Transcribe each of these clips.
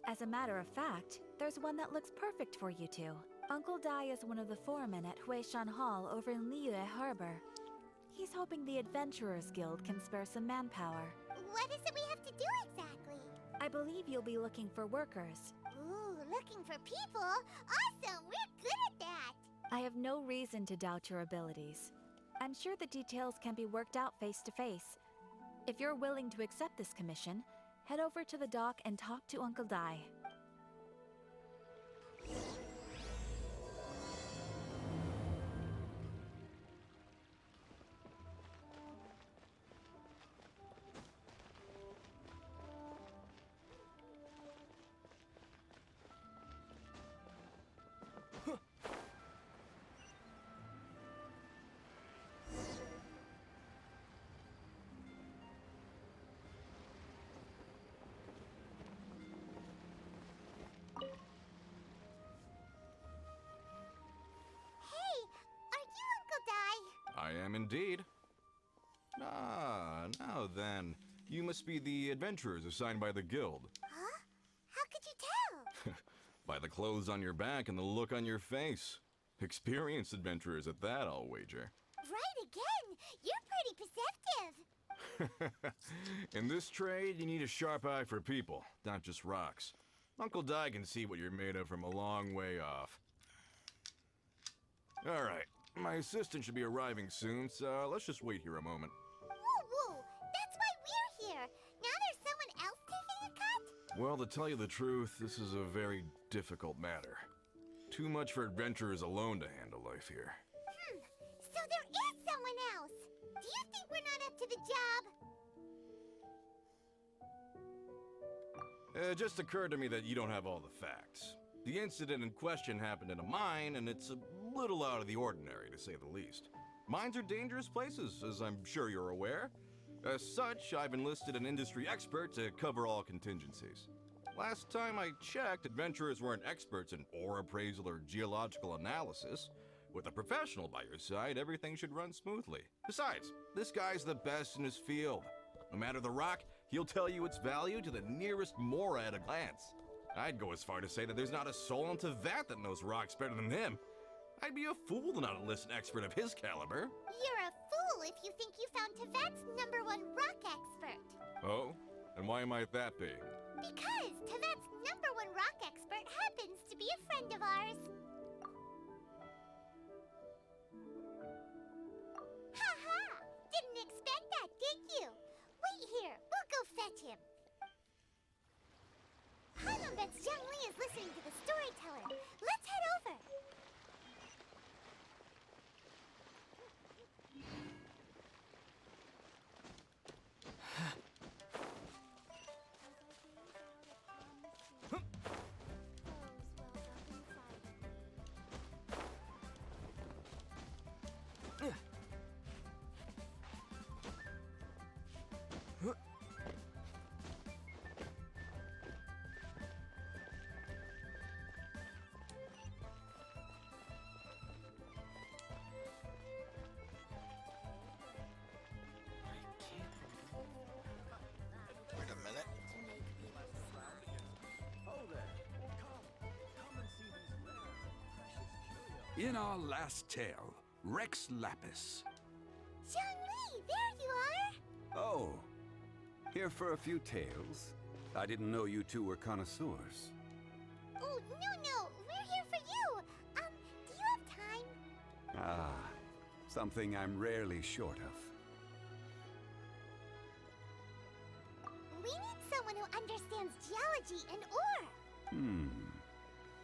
As a matter of fact, there's one that looks perfect for you two. Uncle Dai is one of the foremen at Huishan Hall over in Liyue Harbor. He's hoping the Adventurers Guild can spare some manpower. What is it we have to do exactly? I believe you'll be looking for workers. Ooh, looking for people? Awesome! We're good at that! I have no reason to doubt your abilities. I'm sure the details can be worked out face to face. If you're willing to accept this commission, head over to the dock and talk to Uncle Dai. I am indeed. Ah, now then. You must be the adventurers assigned by the guild. Huh? How could you tell? By the clothes on your back and the look on your face. Experienced adventurers at that, I'll wager. Right again! You're pretty perceptive! In this trade, you need a sharp eye for people, not just rocks. Uncle Dai can see what you're made of from a long way off. Alright, my assistant should be arriving soon, so let's just wait here a moment. Woo-woo! That's why we're here! Now there's someone else taking a cut? Well, to tell you the truth, this is a very difficult matter. Too much for adventurers alone to handle life here. So there is someone else! Do you think we're not up to the job? It just occurred to me that you don't have all the facts. The incident in question happened in a mine, and it's a little out of the ordinary, to say the least. Mines are dangerous places, as I'm sure you're aware. As such, I've enlisted an industry expert to cover all contingencies. Last time I checked, adventurers weren't experts in ore appraisal or geological analysis. With a professional by your side, everything should run smoothly. Besides, this guy's the best in his field. No matter the rock, he'll tell you its value to the nearest mora at a glance. I'd go as far to say that there's not a soul in Tevat that knows rocks better than him. I'd be a fool to not enlist an expert of his caliber. You're a fool if you think you found Tevat's #1 rock expert. Oh? And why might that be? Because Tevat's #1 rock expert happens to be a friend of ours. Ha-ha! Didn't expect that, did you? Wait here, we'll go fetch him. Hanonbet's Zhang Li is listening to the storyteller. Let's head over. Wait a minute. In our last tale, Rex Lapis. Zhang Li, there you are. Oh, here for a few tales? I didn't know you two were connoisseurs. Oh, no, we're here for you. Do you have time? Ah, something I'm rarely short of. We need someone who understands geology and ore.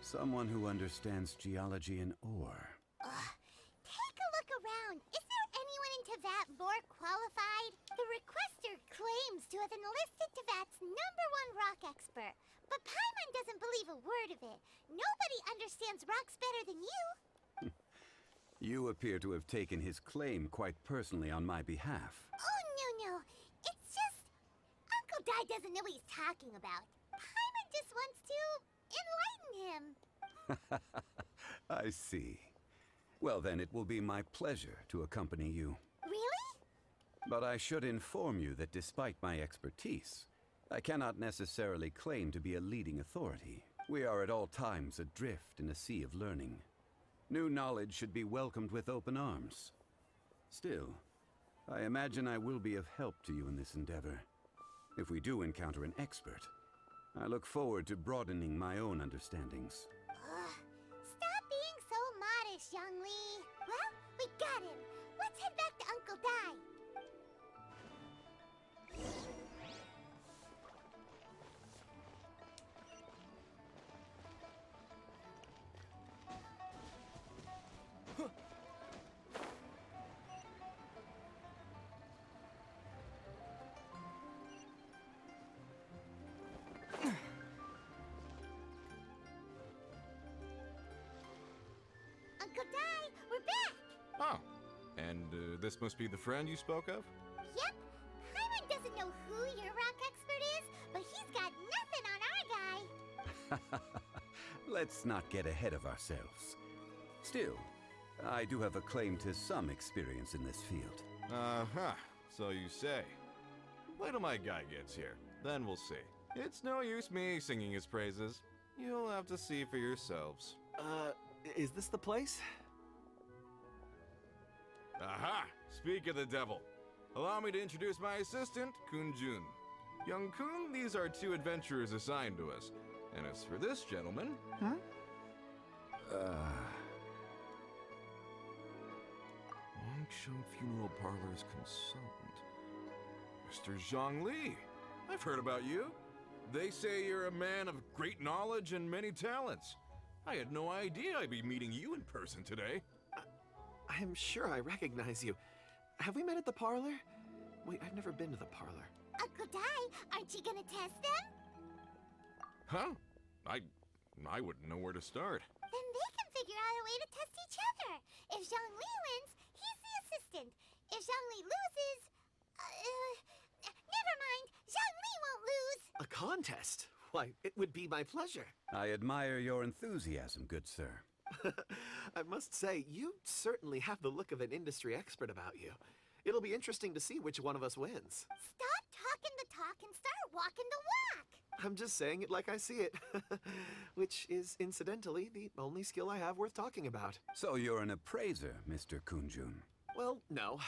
Someone who understands geology and ore. Take a look around. Is there anyone in Tevat more qualified? The requester claims to have enlisted Tevat's #1 rock expert, but Paimon doesn't believe a word of it. Nobody understands rocks better than you. You appear to have taken his claim quite personally on my behalf. Oh, no. It's just... Uncle Dai doesn't know what he's talking about. Paimon just wants to enlighten him. I see. Well, then it will be my pleasure to accompany you. Really? But I should inform you that despite my expertise, I cannot necessarily claim to be a leading authority. We are at all times adrift in a sea of learning. New knowledge should be welcomed with open arms. Still, I imagine I will be of help to you in this endeavor. If we do encounter an expert, I look forward to broadening my own understandings. Stop being so modest, young Lee. Well, we got him. Let's head back to Uncle Dai. Uncle Dai, we're back! Oh, and this must be the friend you spoke of? Yep. Paimon doesn't know who your rock expert is, but he's got nothing on our guy. Let's not get ahead of ourselves. Still, I do have a claim to some experience in this field. Uh-huh, so you say. Wait till my guy gets here, then we'll see. It's no use me singing his praises. You'll have to see for yourselves. Is this the place? Aha! Speak of the devil. Allow me to introduce my assistant, Kun-jun. Young Kun, these are two adventurers assigned to us. And as for this gentleman... Wangshan Funeral Parlor's consultant. Mr. Zhang Li. I've heard about you. They say you're a man of great knowledge and many talents. I had no idea I'd be meeting you in person today. I'm sure I recognize you. Have we met at the parlor? Wait, I've never been to the parlor. Uncle Dai, aren't you gonna test them? Huh? I wouldn't know where to start. Then they can figure out a way to test each other. If Zhang Li wins, he's the assistant. If Zhang Li loses... never mind. Zhang Li won't lose. A contest? Why, it would be my pleasure. I admire your enthusiasm, good sir. I must say, you certainly have the look of an industry expert about you. It'll be interesting to see which one of us wins. Stop talking the talk and start walking the walk. I'm just saying it like I see it. Which is, incidentally, the only skill I have worth talking about. So you're an appraiser, Mr. Kun-jun. Well, no.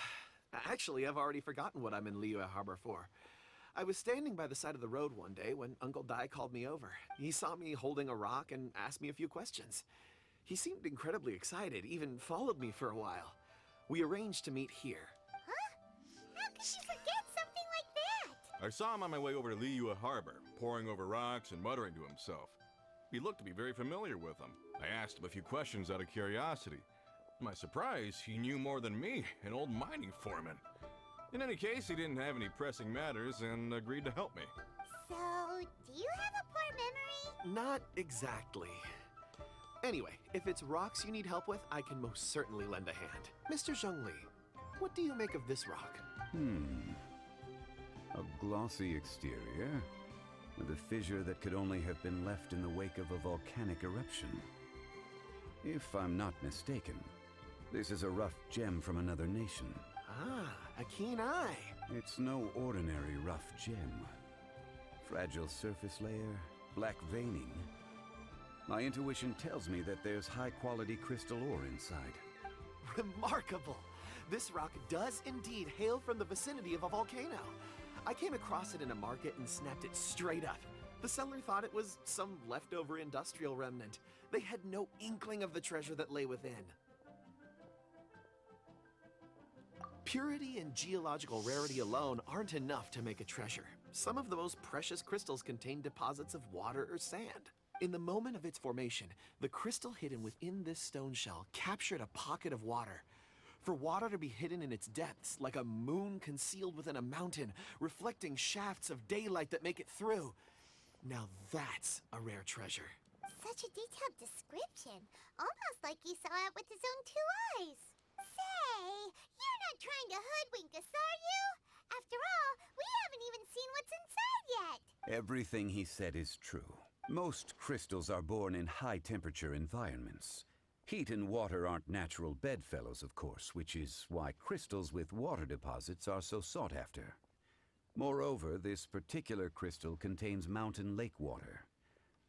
Actually, I've already forgotten what I'm in Liyue Harbor for. I was standing by the side of the road one day when Uncle Dai called me over. He saw me holding a rock and asked me a few questions. He seemed incredibly excited, even followed me for a while. We arranged to meet here. Huh? How could you forget something like that? I saw him on my way over to Liyue Harbor, poring over rocks and muttering to himself. He looked to be very familiar with them. I asked him a few questions out of curiosity. To my surprise, he knew more than me, an old mining foreman. In any case, he didn't have any pressing matters and agreed to help me. So, do you have a poor memory? Not exactly. Anyway, if it's rocks you need help with, I can most certainly lend a hand. Mr. Zhang Li, what do you make of this rock? A glossy exterior, with a fissure that could only have been left in the wake of a volcanic eruption. If I'm not mistaken, this is a rough gem from another nation. Ah, a keen eye. It's no ordinary rough gem. Fragile surface layer, black veining. My intuition tells me that there's high-quality crystal ore inside. Remarkable! This rock does indeed hail from the vicinity of a volcano. I came across it in a market and snapped it straight up. The seller thought it was some leftover industrial remnant. They had no inkling of the treasure that lay within. Purity and geological rarity alone aren't enough to make a treasure. Some of the most precious crystals contain deposits of water or sand. In the moment of its formation, the crystal hidden within this stone shell captured a pocket of water. For water to be hidden in its depths, like a moon concealed within a mountain, reflecting shafts of daylight that make it through. Now that's a rare treasure. Such a detailed description. Almost like he saw it with his own two eyes. Say, you're not trying to hoodwink us, are you? After all, we haven't even seen what's inside yet. Everything he said is true. Most crystals are born in high-temperature environments. Heat and water aren't natural bedfellows, of course, which is why crystals with water deposits are so sought after. Moreover, this particular crystal contains mountain lake water.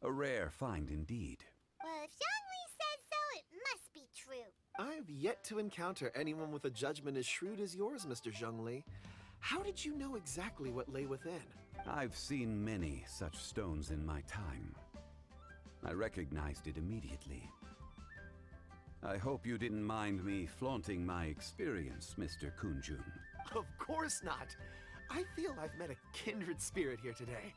A rare find indeed. Well, if Zhongli says so, it must be true. I've yet to encounter anyone with a judgment as shrewd as yours, Mr. Zhongli. How did you know exactly what lay within? I've seen many such stones in my time. I recognized it immediately. I hope you didn't mind me flaunting my experience, Mr. Kunjun. Of course not. I feel I've met a kindred spirit here today.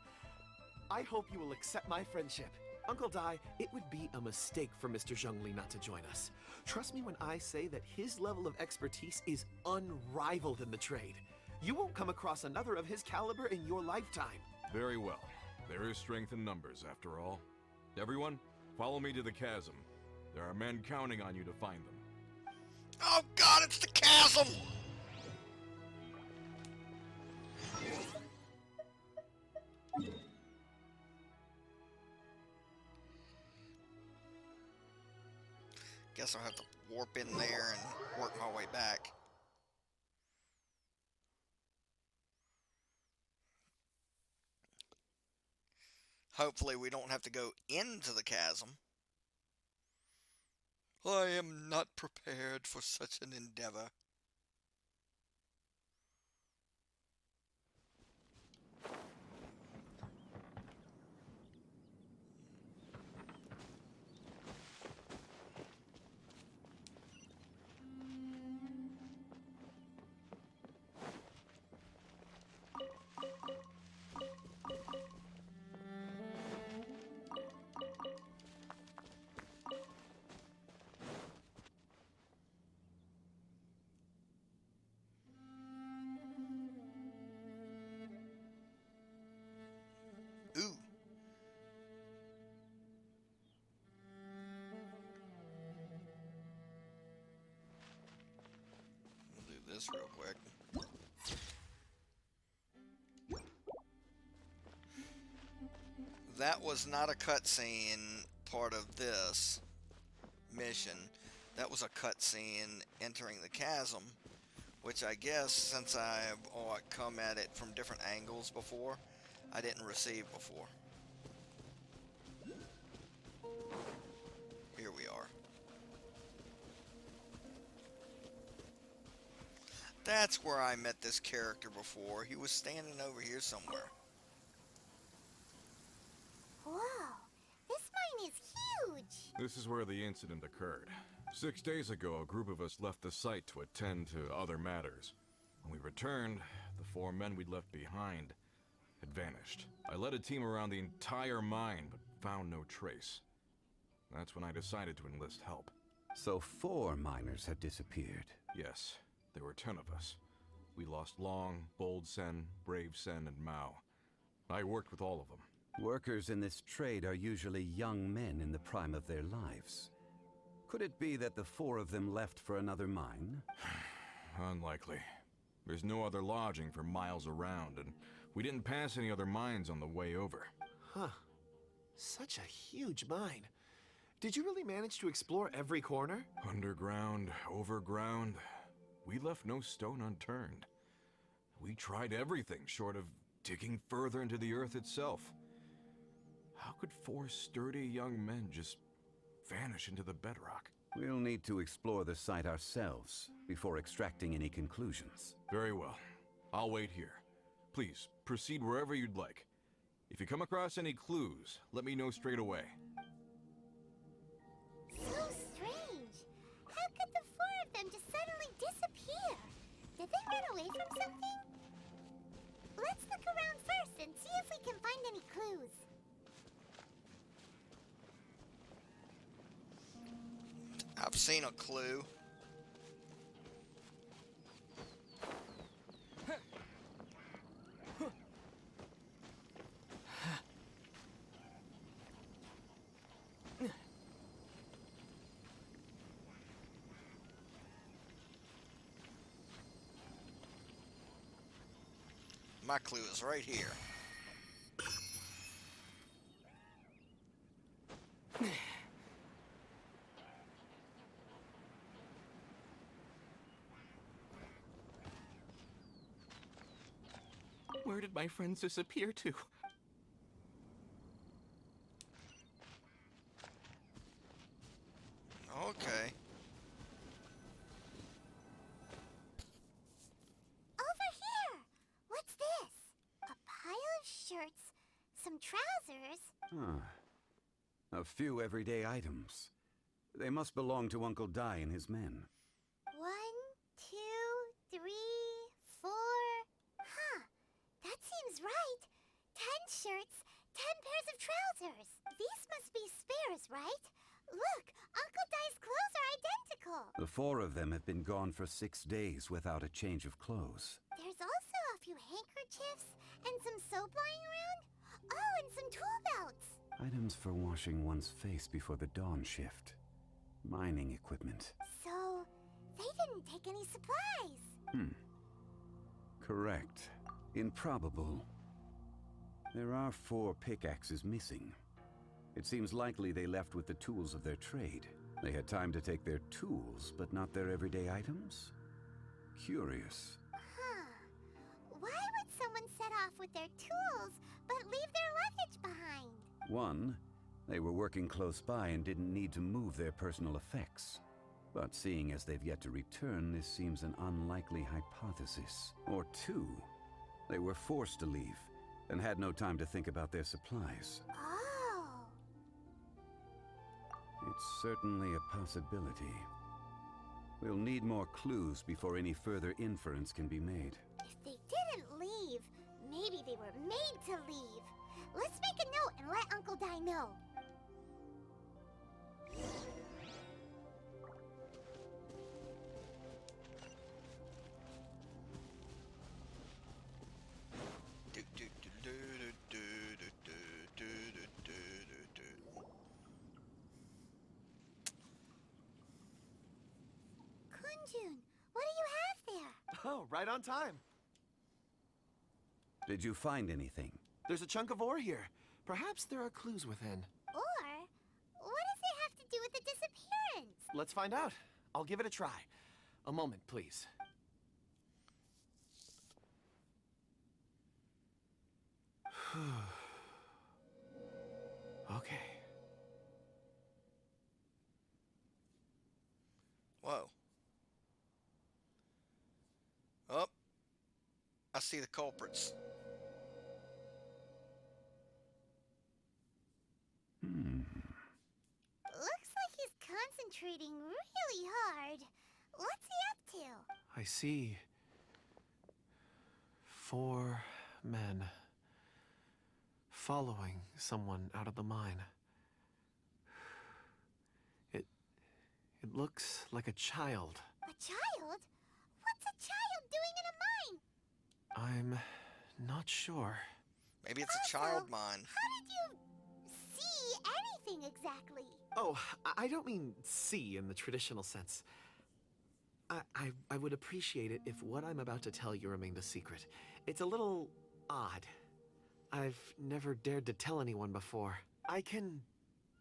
I hope you will accept my friendship. Uncle Dai, it would be a mistake for Mr. Zhongli not to join us. Trust me when I say that his level of expertise is unrivaled in the trade. You won't come across another of his caliber in your lifetime. Very well. There is strength in numbers, after all. Everyone, follow me to the chasm. There are men counting on you to find them. Oh God, it's the chasm! Guess I'll have to warp in there and work my way back. Hopefully we don't have to go into the chasm. I am not prepared for such an endeavor. Ooh. We'll do this real quick. That was not a cutscene part of this mission. That was a cutscene entering the chasm, which I guess since I've come at it from different angles before, I didn't receive before. Here we are. That's where I met this character before. He was standing over here somewhere. Whoa, this mine is huge. This is where the incident occurred. 6 days ago, a group of us left the site to attend to other matters. When we returned, the 4 men we'd left behind had vanished. I led a team around the entire mine, but found no trace. That's when I decided to enlist help. So 4 miners had disappeared. Yes, there were 10 of us. We lost Long, Bold Sen, Brave Sen, and Mao. I worked with all of them. Workers in this trade are usually young men in the prime of their lives. Could it be that the 4 of them left for another mine? Unlikely. There's no other lodging for miles around, and we didn't pass any other mines on the way over. Huh. Such a huge mine. Did you really manage to explore every corner? Underground, overground. We left no stone unturned. We tried everything short of digging further into the earth itself. How could 4 sturdy young men just vanish into the bedrock? We'll need to explore the site ourselves before extracting any conclusions. Very well. I'll wait here. Please, proceed wherever you'd like. If you come across any clues, let me know straight away. So strange. How could the 4 of them just suddenly disappear? Did they run away from something? Let's look around first and see if we can find any clues. I've seen a clue. My clue is right here. Where did did my friends disappear to? Okay. Over here! What's this? A pile of shirts, some trousers. A few everyday items. They must belong to Uncle Dai and his men. 1, 2, 3, 4. Huh. That seems right. 10 shirts, 10 pairs of trousers. These must be spares, right? Look, Uncle Dai's clothes are identical. The 4 of them have been gone for 6 days without a change of clothes. There's also a few handkerchiefs and some soap lying around. Oh, and some tool belts. Items for washing one's face before the dawn shift. Mining equipment. So, they didn't take any supplies. Correct. Improbable. There are 4 pickaxes missing. It seems likely they left with the tools of their trade. They had time to take their tools, but not their everyday items? Curious. Huh. Why would someone set off with their tools, but leave their luggage behind? 1, they were working close by and didn't need to move their personal effects. But seeing as they've yet to return, this seems an unlikely hypothesis. Or 2, they were forced to leave and had no time to think about their supplies. Oh. It's certainly a possibility. We'll need more clues before any further inference can be made. If they didn't leave, maybe they were made to leave. Let's make a note and let Uncle Dai know. Kunjun, what do you have there? Oh, right on time. Did you find anything? There's a chunk of ore here. Perhaps there are clues within. Or, what does it have to do with the disappearance? Let's find out. I'll give it a try. A moment, please. Okay. Whoa. Oh. I see the culprits. Looks like he's concentrating really hard. What's he up to? I see 4 men following someone out of the mine. It looks like a child. A child? What's a child doing in a mine? I'm not sure. Maybe it's a child mine. How did you see anything exactly? Oh, I don't mean see in the traditional sense. I would appreciate it if what I'm about to tell you remained a secret. It's a little odd. I've never dared to tell anyone before. I can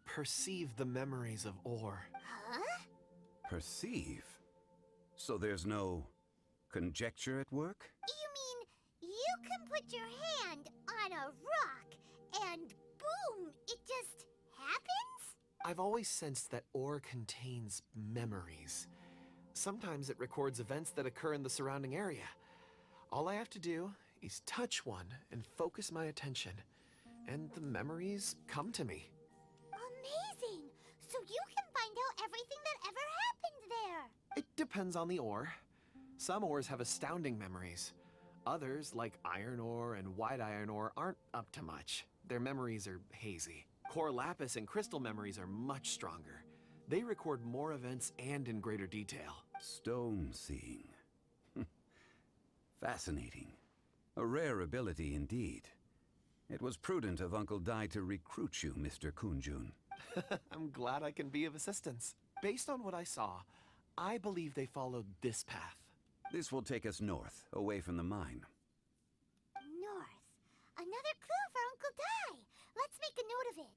perceive the memories of ore. Huh? Perceive? So there's no conjecture at work? You mean you can put your hand on a rock and boom, it just happens? I've always sensed that ore contains memories. Sometimes it records events that occur in the surrounding area. All I have to do is touch one and focus my attention, and the memories come to me. Amazing! So you can find out everything that ever happened there. It depends on the ore. Some ores have astounding memories. Others, like iron ore and white iron ore, aren't up to much. Their memories are hazy. Core lapis and crystal memories are much stronger. They record more events and in greater detail. Stone seeing. Fascinating. A rare ability indeed. It was prudent of Uncle Dai to recruit you, Mr. Kunjun. I'm glad I can be of assistance. Based on what I saw, I believe they followed this path. This will take us north, away from the mine. North. Another clue for Uncle Dai. Let's make a note of it.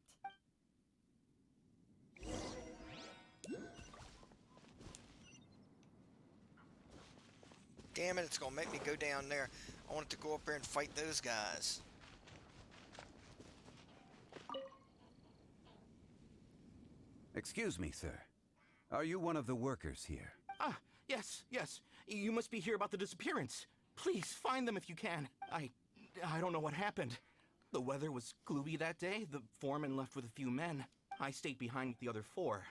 Damn it, it's gonna make me go down there. I wanted to go up there and fight those guys. Excuse me, sir. Are you one of the workers here? Ah, yes. You must be here about the disappearance. Please, find them if you can. I don't know what happened. The weather was gloomy that day. The foreman left with a few men. I stayed behind with the other 4.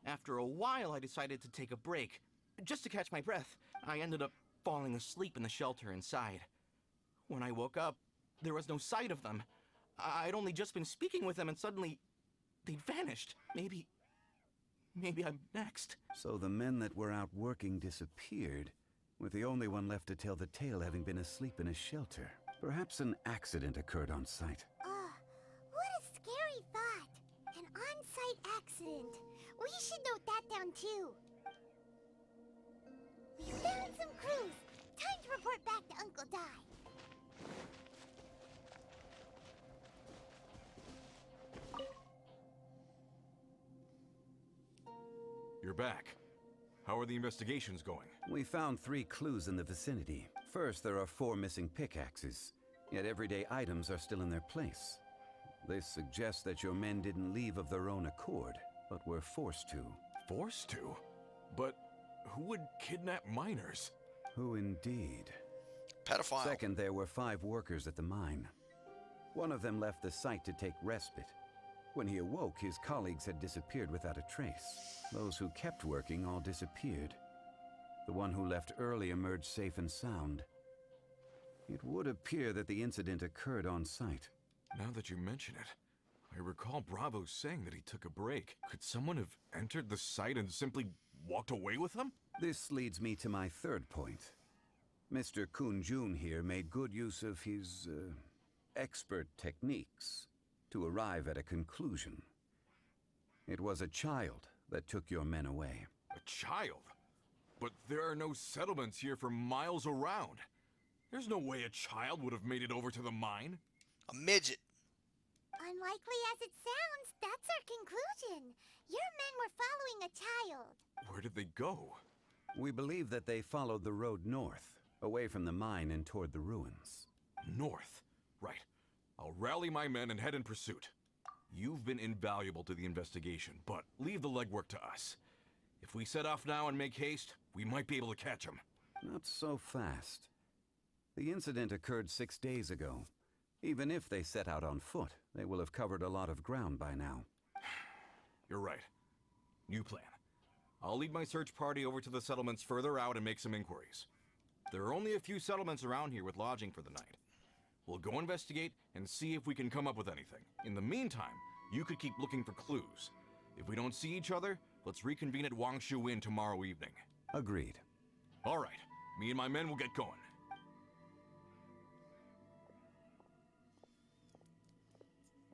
After a while, I decided to take a break. Just to catch my breath. I ended up falling asleep in the shelter inside. When I woke up, there was no sight of them. I'd only just been speaking with them and suddenly they'd vanished. Maybe I'm next. So the men that were out working disappeared, with the only one left to tell the tale having been asleep in a shelter. Perhaps an accident occurred on site. What a scary thought. An on-site accident. We should note that down too. We found some clues. Time to report back to Uncle Di. You're back. How are the investigations going? We found 3 clues in the vicinity. First, there are 4 missing pickaxes, yet everyday items are still in their place. This suggests that your men didn't leave of their own accord, but were forced to. Forced to? But who would kidnap miners? Who indeed? Pedophile. Second, there were 5 workers at the mine. One of them left the site to take respite. When he awoke, his colleagues had disappeared without a trace. Those who kept working all disappeared. The one who left early emerged safe and sound. It would appear that the incident occurred on site. Now that you mention it, I recall Bravo saying that he took a break. Could someone have entered the site and simply walked away with him? This leads me to my third point. Mr. Kun-jun here made good use of his, expert techniques to arrive at a conclusion. It was a child that took your men away. A child? But there are no settlements here for miles around. There's no way a child would have made it over to the mine. A midget. Unlikely as it sounds, that's our conclusion. Your men were following a child. Where did they go? We believe that they followed the road north, away from the mine and toward the ruins. North. Right. I'll rally my men and head in pursuit. You've been invaluable to the investigation, but leave the legwork to us. If we set off now and make haste, we might be able to catch them. Not so fast. The incident occurred 6 days ago. Even if they set out on foot, they will have covered a lot of ground by now. You're right. New plan. I'll lead my search party over to the settlements further out and make some inquiries. There are only a few settlements around here with lodging for the night. We'll go investigate and see if we can come up with anything. In the meantime, you could keep looking for clues. If we don't see each other, let's reconvene at Wangshu Inn tomorrow evening. Agreed. All right. Me and my men will get going.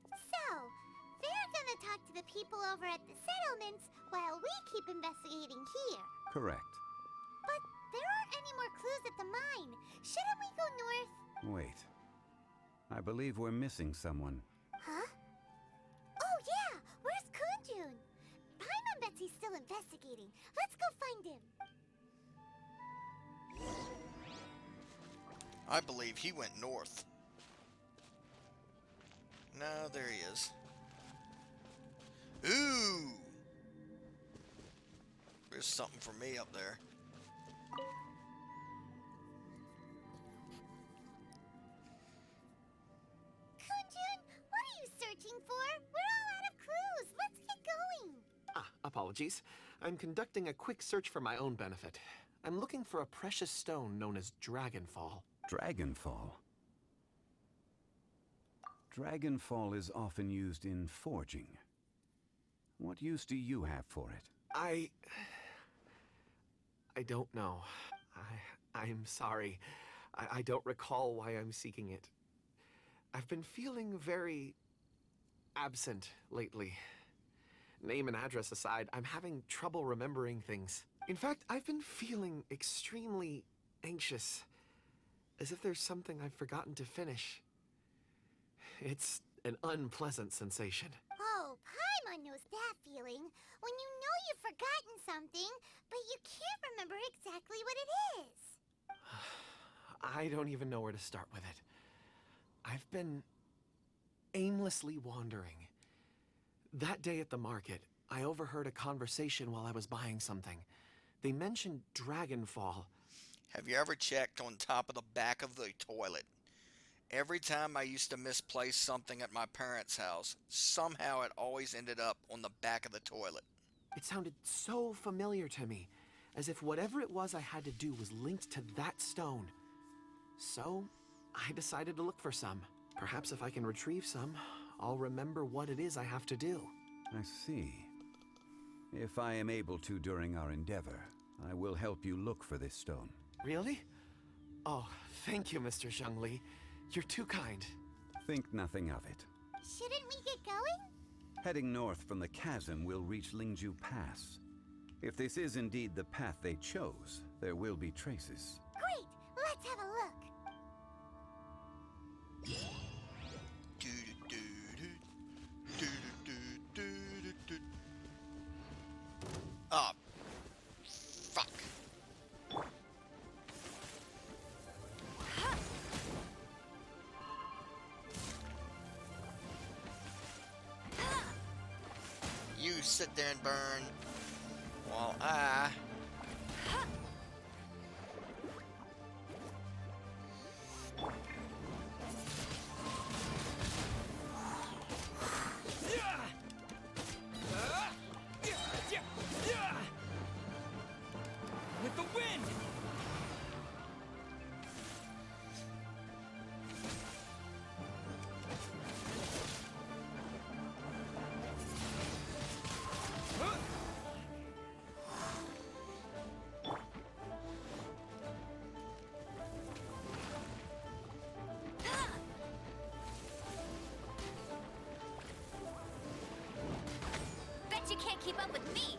So, they're gonna talk to the people over at the settlements while we keep investigating here. Correct. But there aren't any more clues at the mine. Shouldn't we go north? Wait. I believe we're missing someone. Huh? Oh yeah! Where's Kunjun? Paimon bets he's still investigating. Let's go find him. I believe he went north. No, there he is. Ooh! There's something for me up there. Kunjun, what are you searching for? We're all out of clues. Let's get going. Apologies. I'm conducting a quick search for my own benefit. I'm looking for a precious stone known as Dragonfall. Dragonfall. Dragonfall is often used in forging. What use do you have for it? I don't know. I'm sorry. I don't recall why I'm seeking it. I've been feeling very absent lately. Name and address aside, I'm having trouble remembering things. In fact, I've been feeling extremely anxious, as if there's something I've forgotten to finish. It's an unpleasant sensation. Oh, Paimon knows that feeling. When you know you've forgotten something, but you can't remember exactly what it is. I don't even know where to start with it. I've been aimlessly wandering. That day at the market, I overheard a conversation while I was buying something. They mentioned Dragonfall. Have you ever checked on top of the back of the toilet? Every time I used to misplace something at my parents' house, somehow it always ended up on the back of the toilet. It sounded so familiar to me, as if whatever it was I had to do was linked to that stone. So, I decided to look for some. Perhaps if I can retrieve some, I'll remember what it is I have to do. I see. If I am able to during our endeavor, I will help you look for this stone. Really? Oh, thank you, Mr. Zhengli. You're too kind. Think nothing of it. Shouldn't we get going? Heading north from the chasm will reach Lingju Pass. If this is indeed the path they chose, there will be traces. Great! Let's have a look. Oh, fuck. You sit there and burn while I... With the wind! Bet you can't keep up with me.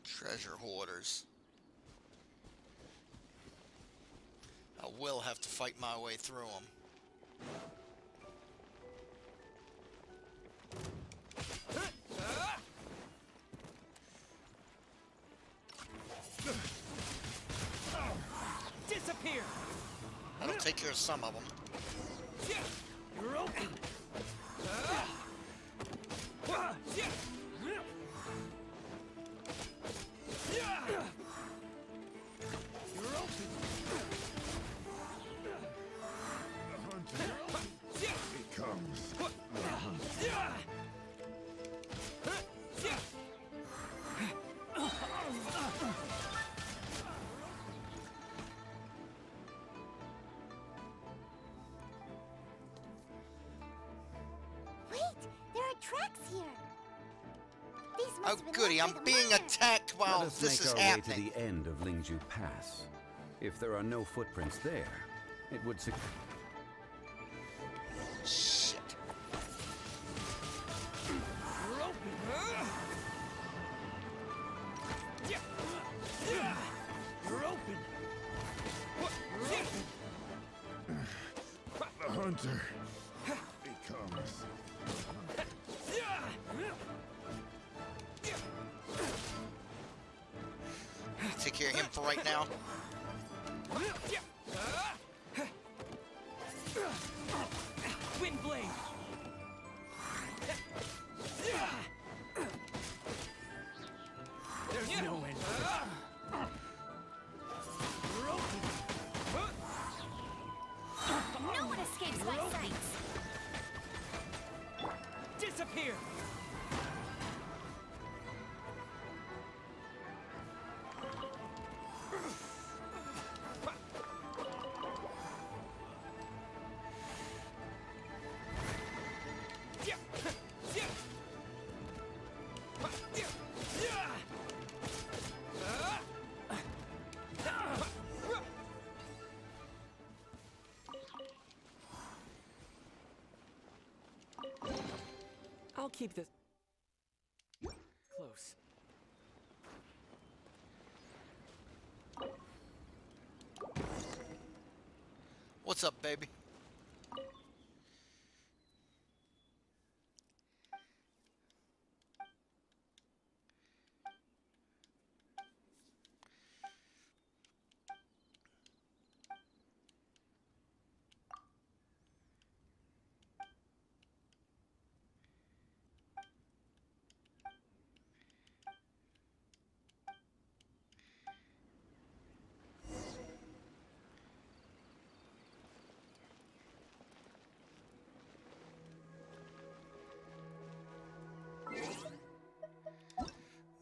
Treasure hoarders. I will have to fight my way through them. Disappear! That'll take care of some of them. You're open! Wait, there are tracks here. These must Oh have been goody, left I'm by the being miner. attacked while Let us this make is our happening. way to the end of Lingju Pass. If there are no footprints there, it would Shit. You're open! You're open! The hunter becomes. Take care of him for right now. Wind blade! There's no end. You're open! No one escapes my sights. Disappear! I'll keep this close. What's up, baby?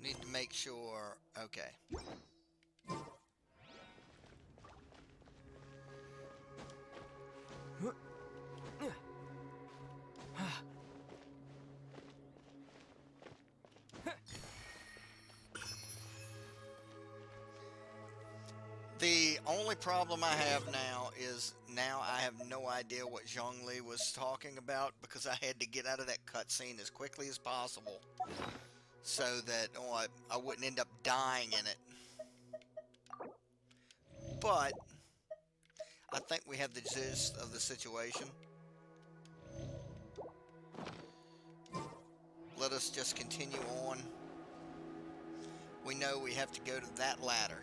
Need to make sure. Okay. The only problem I have now is I have no idea what Zhongli was talking about because I had to get out of that cutscene as quickly as possible so that I wouldn't end up dying in it. But I think we have the gist of the situation. Let us just continue on. We know we have to go to that ladder.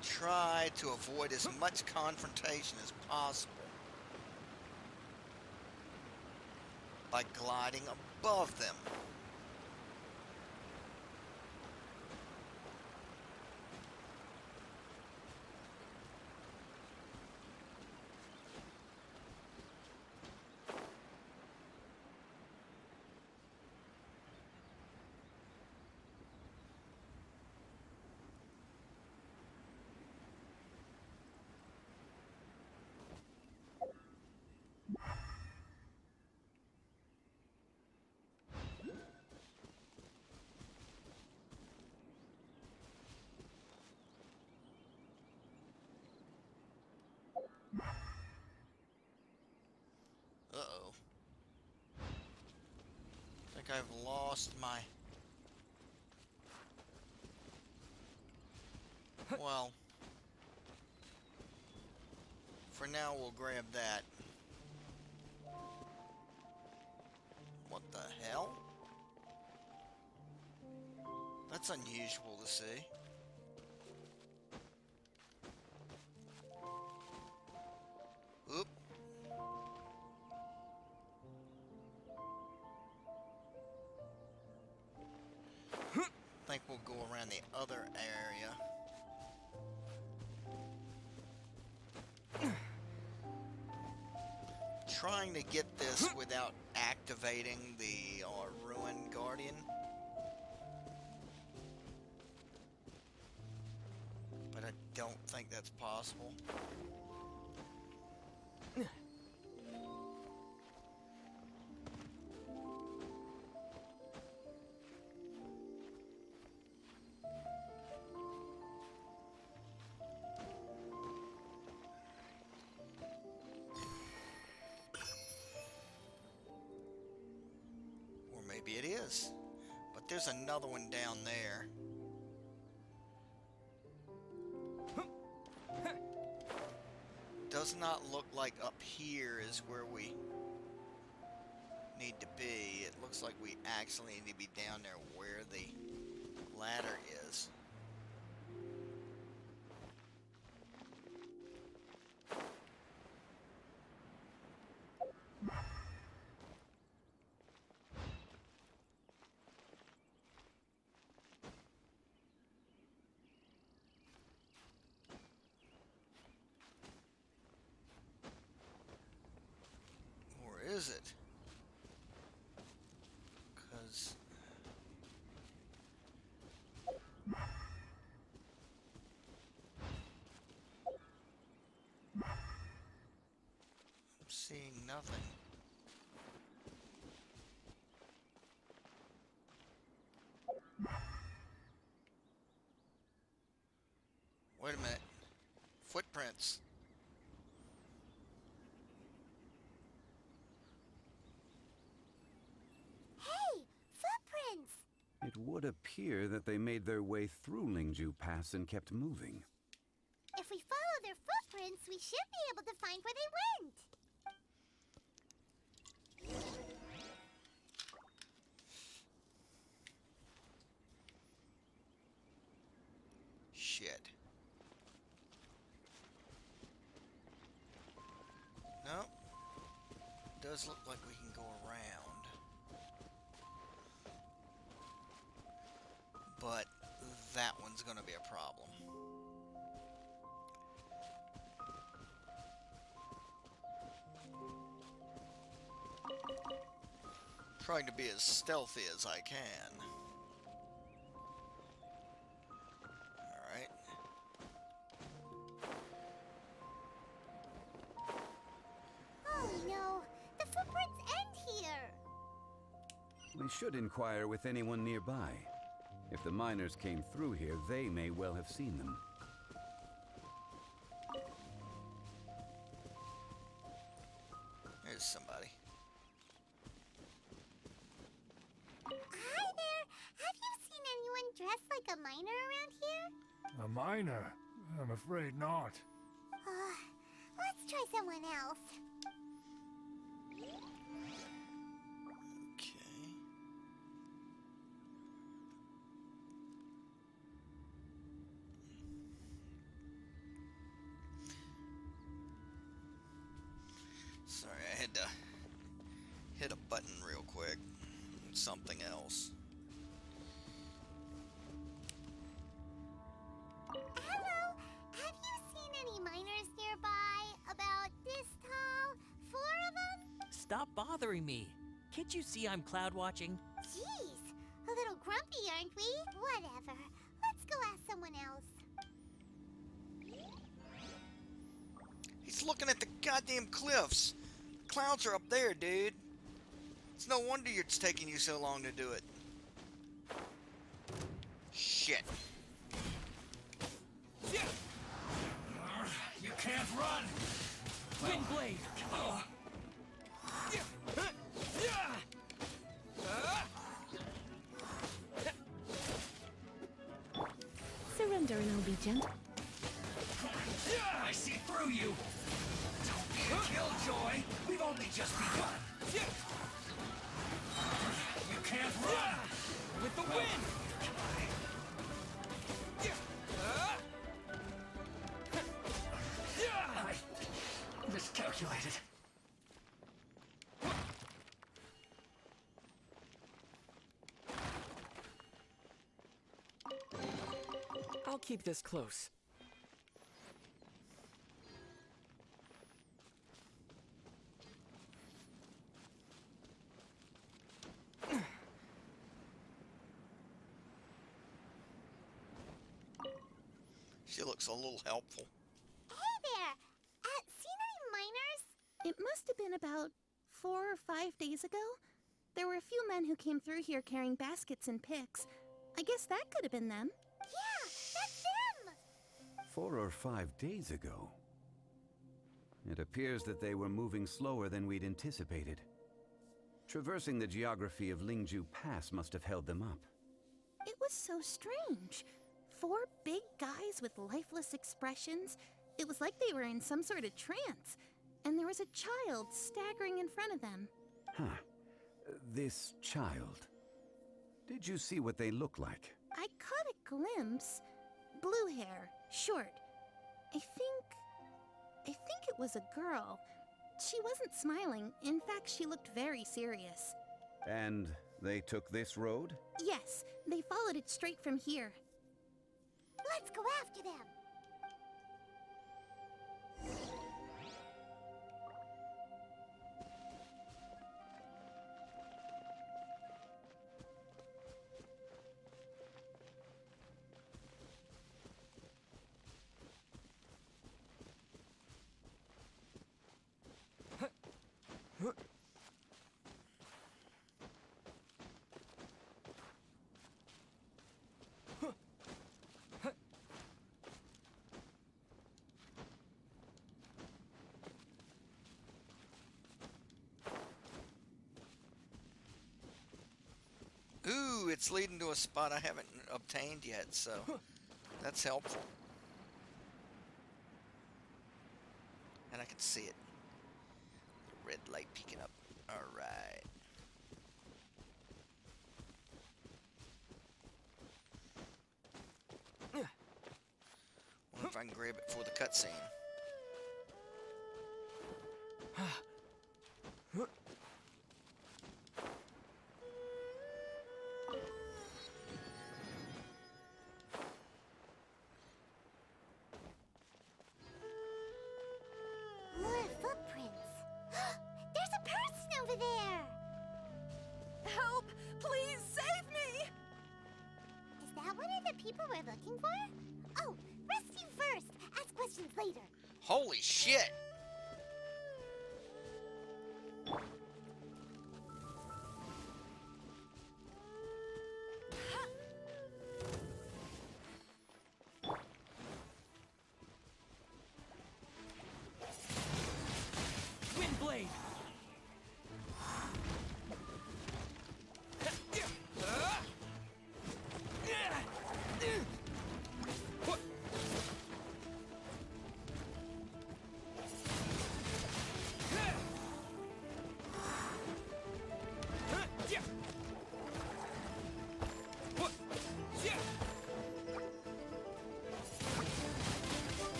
Try to avoid as much confrontation as possible by gliding above them. Uh-oh. I think I've lost my... Well, for now we'll grab that. What the hell? That's unusual to see. Oop. I think we'll go around the other area. Trying to get this without activating the Ruined Guardian. But I don't think that's possible. Maybe it is. But there's another one down there. Does not look like up here is where we need to be. It looks like we actually need to be down there where the ladder is. Is it? Because I'm seeing nothing. Wait a minute. Footprints. Hey, footprints! It would appear that they made their way through Lingju Pass and kept moving. If we follow their footprints, we should be able to find where they went. Shit. No. Does look like we can go around. But that one's gonna be a problem. Trying to be as stealthy as I can. Alright. Oh no, the footprints end here. We should inquire with anyone nearby. If the miners came through here, they may well have seen them. There's somebody. Hi there. Have you seen anyone dressed like a miner around here? A miner? I'm afraid not. Let's try someone else. Okay. Sorry, I had to hit a button real quick. Something else. Hello. Have you seen any miners nearby? About this tall? 4 of them? Stop bothering me. Can't you see I'm cloud watching? Jeez. A little grumpy, aren't we? Whatever. Let's go ask someone else. He's looking at the goddamn cliffs. Clouds are up there, dude. It's no wonder it's taking you so long to do it. Shit. You can't run! Wind blade! Surrender and I'll be gentle. I see through you! Don't be a killjoy! We've only just begun! You can't run! With the wind! I miscalculated. I'll keep this close. She looks a little helpful. Hey there. Seen any miners? It must have been about 4 or 5 days ago. There were a few men who came through here carrying baskets and picks. I guess that could have been them. Yeah, that's them. 4 or 5 days ago. It appears that they were moving slower than we'd anticipated. Traversing the geography of Lingju Pass must have held them up. It was so strange. 4 big guys with lifeless expressions. It was like they were in some sort of trance. And there was a child staggering in front of them. Huh. This child. Did you see what they look like? I caught a glimpse. Blue hair, short. I think it was a girl. She wasn't smiling. In fact, she looked very serious. And they took this road? Yes, they followed it straight from here. Let's go after them. Ooh, it's leading to a spot I haven't obtained yet, so that's helpful. And I can see it. Red light peeking up. Alright. Wonder if I can grab it for the cutscene. More footprints. There's a person over there. Help! Please save me! Is that one of the people we're looking for? Oh, rescue first. Ask questions later. Holy shit! Windblade!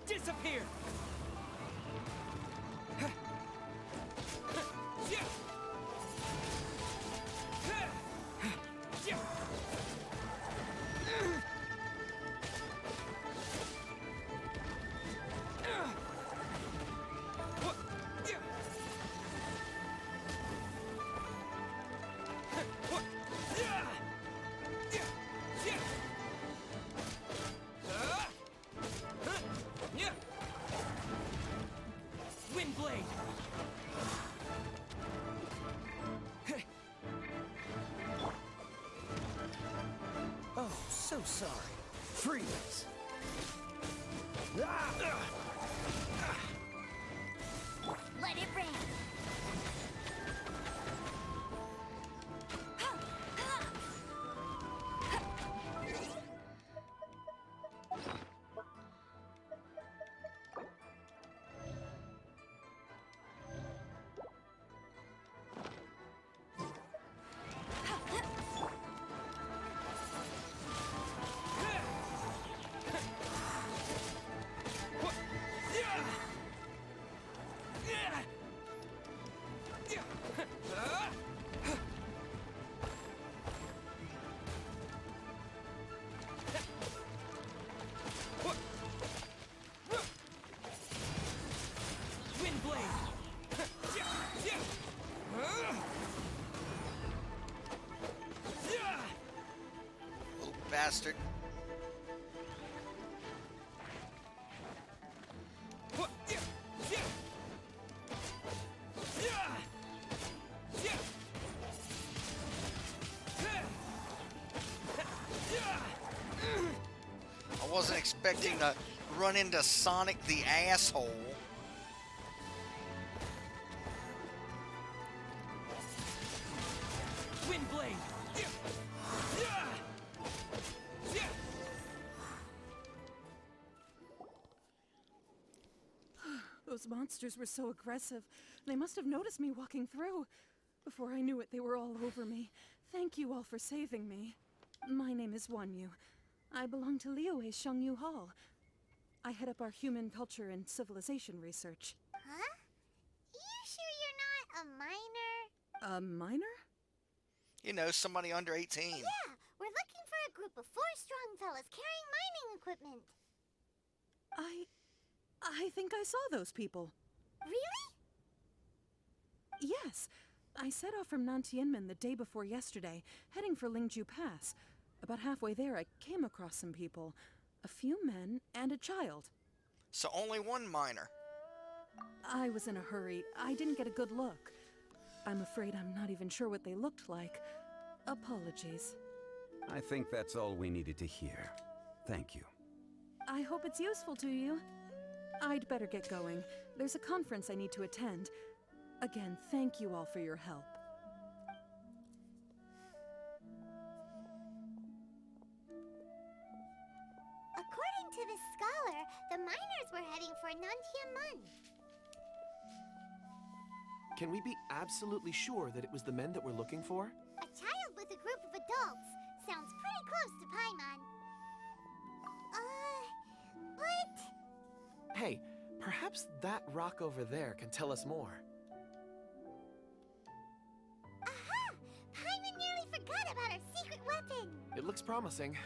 Disappear! Windblade! Oh, so sorry. Freeze! Let it rain. Bastard. I wasn't expecting to run into Sonic the asshole. Windblade! Those monsters were so aggressive. They must have noticed me walking through. Before I knew it, they were all over me. Thank you all for saving me. My name is Wanyu. I belong to Liyue Shengyu Hall. I head up our human culture and civilization research. Huh? You sure you're not a minor? A minor? You know, somebody under 18. Yeah, we're looking for a group of 4 strong fellas carrying mining equipment. I think I saw those people. Really? Yes. I set off from Nantianmen the day before yesterday, heading for Lingju Pass. About halfway there, I came across some people. A few men and a child. So only one miner. I was in a hurry. I didn't get a good look. I'm afraid I'm not even sure what they looked like. Apologies. I think that's all we needed to hear. Thank you. I hope it's useful to you. I'd better get going. There's a conference I need to attend. Again, thank you all for your help. According to the scholar, the miners were heading for Nantiamun. Can we be absolutely sure that it was the men that we're looking for? A child with a group of adults. Sounds pretty close to Paimon. But... Hey, perhaps that rock over there can tell us more. Aha! Paimon nearly forgot about our secret weapon! It looks promising.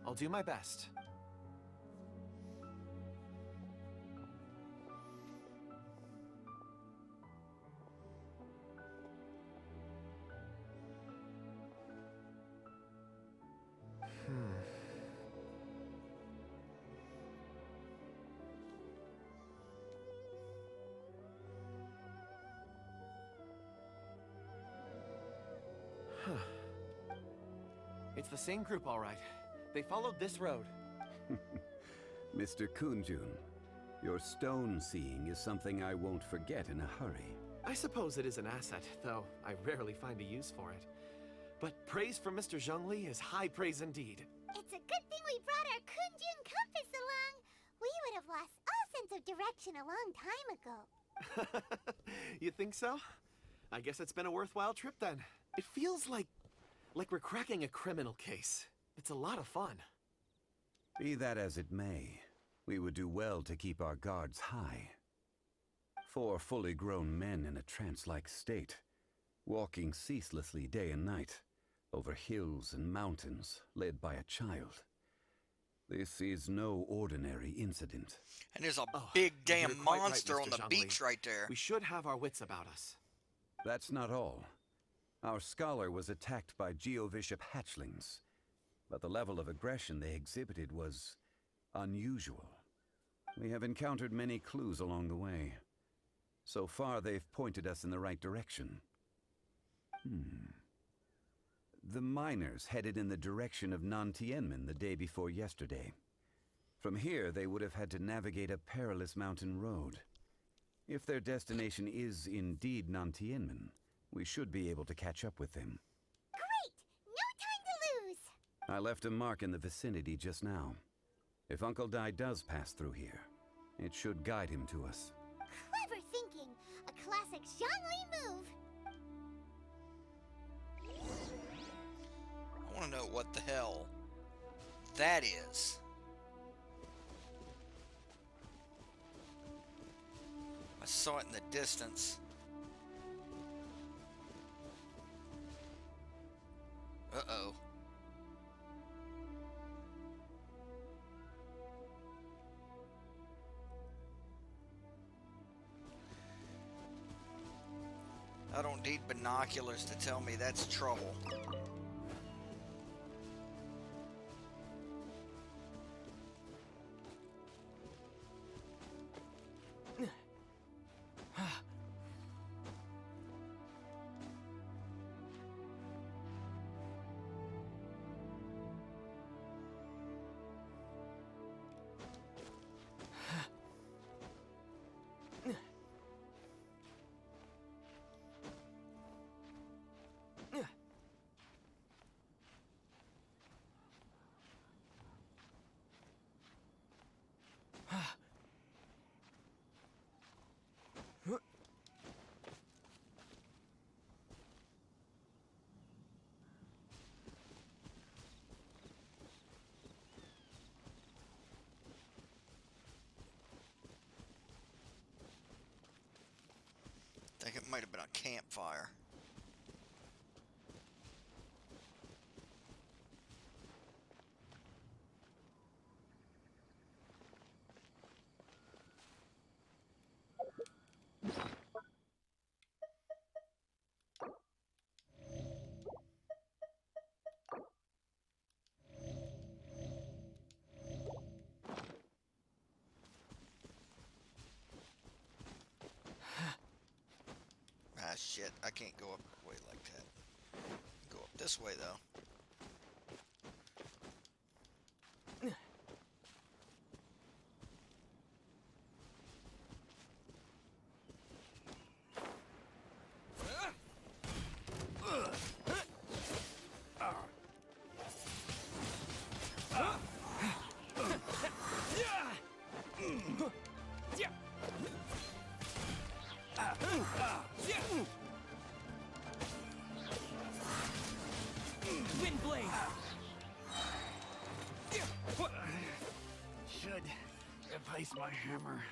I'll do my best. It's the same group, all right. They followed this road. Mr. Kunjun, your stone seeing is something I won't forget in a hurry. I suppose it is an asset, though I rarely find a use for it. But praise from Mr. Zhongli is high praise indeed. It's a good thing we brought our Kunjun compass along. We would have lost all sense of direction a long time ago. You think so? I guess it's been a worthwhile trip then. It feels like we're cracking a criminal case. It's a lot of fun. Be that as it may, we would do well to keep our guards high. 4 fully grown men in a trance-like state, walking ceaselessly day and night, over hills and mountains, led by a child. This is no ordinary incident. And there's a big damn you're quite right, monster Mr. on the Zhongli. beach right there. We should have our wits about us. That's not all. Our scholar was attacked by Geovishap hatchlings, but the level of aggression they exhibited was unusual. We have encountered many clues along the way. So far, they've pointed us in the right direction. The miners headed in the direction of Nantianmen the day before yesterday. From here, they would have had to navigate a perilous mountain road. If their destination is indeed Nantianmen, we should be able to catch up with them. Great! No time to lose! I left a mark in the vicinity just now. If Uncle Dai does pass through here, it should guide him to us. Clever thinking. A classic Zhongli move. I want to know what the hell that is. I saw it in the distance. Uh-oh. I don't need binoculars to tell me that's trouble. I think it might have been a campfire. Ah, shit. I can't go up way like that. Go up this way, though. Wind blade. Should replace my hammer.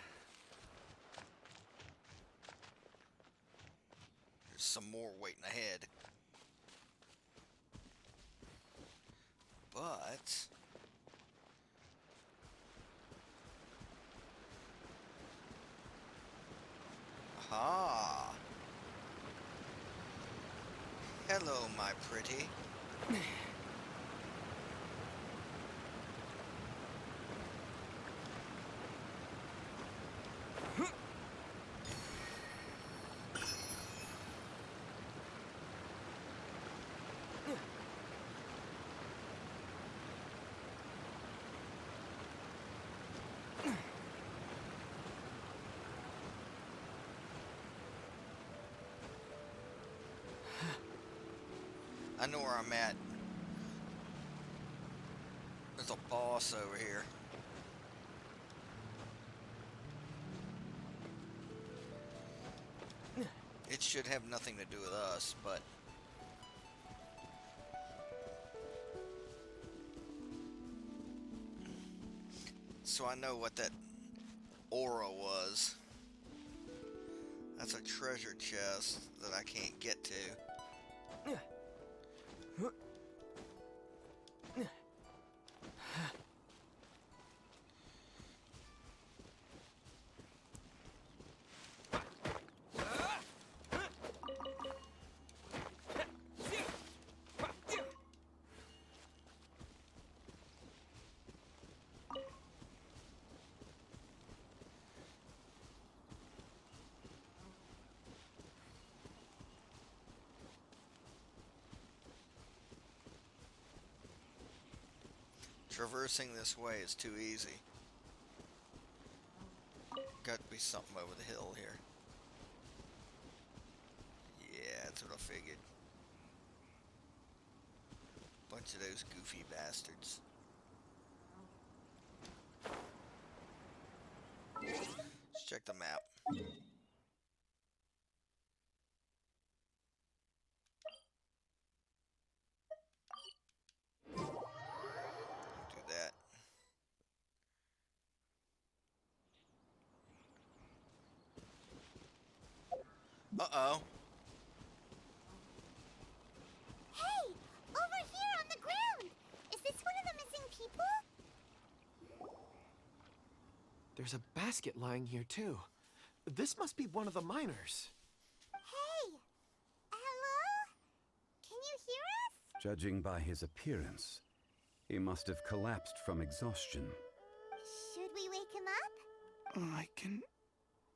There's some more waiting ahead. But aha! Hello, my pretty. I know where I'm at. There's a boss over here. It should have nothing to do with us, but so I know what that aura was. That's a treasure chest that I can't get to. Traversing this way is too easy. Got to be something over the hill here. Yeah, that's what I figured. Bunch of those goofy bastards. Let's check the map. Uh-oh. Hey! Over here on the ground! Is this one of the missing people? There's a basket lying here, too. This must be one of the miners. Hey! Hello? Can you hear us? Judging by his appearance, he must have collapsed from exhaustion. Should we wake him up?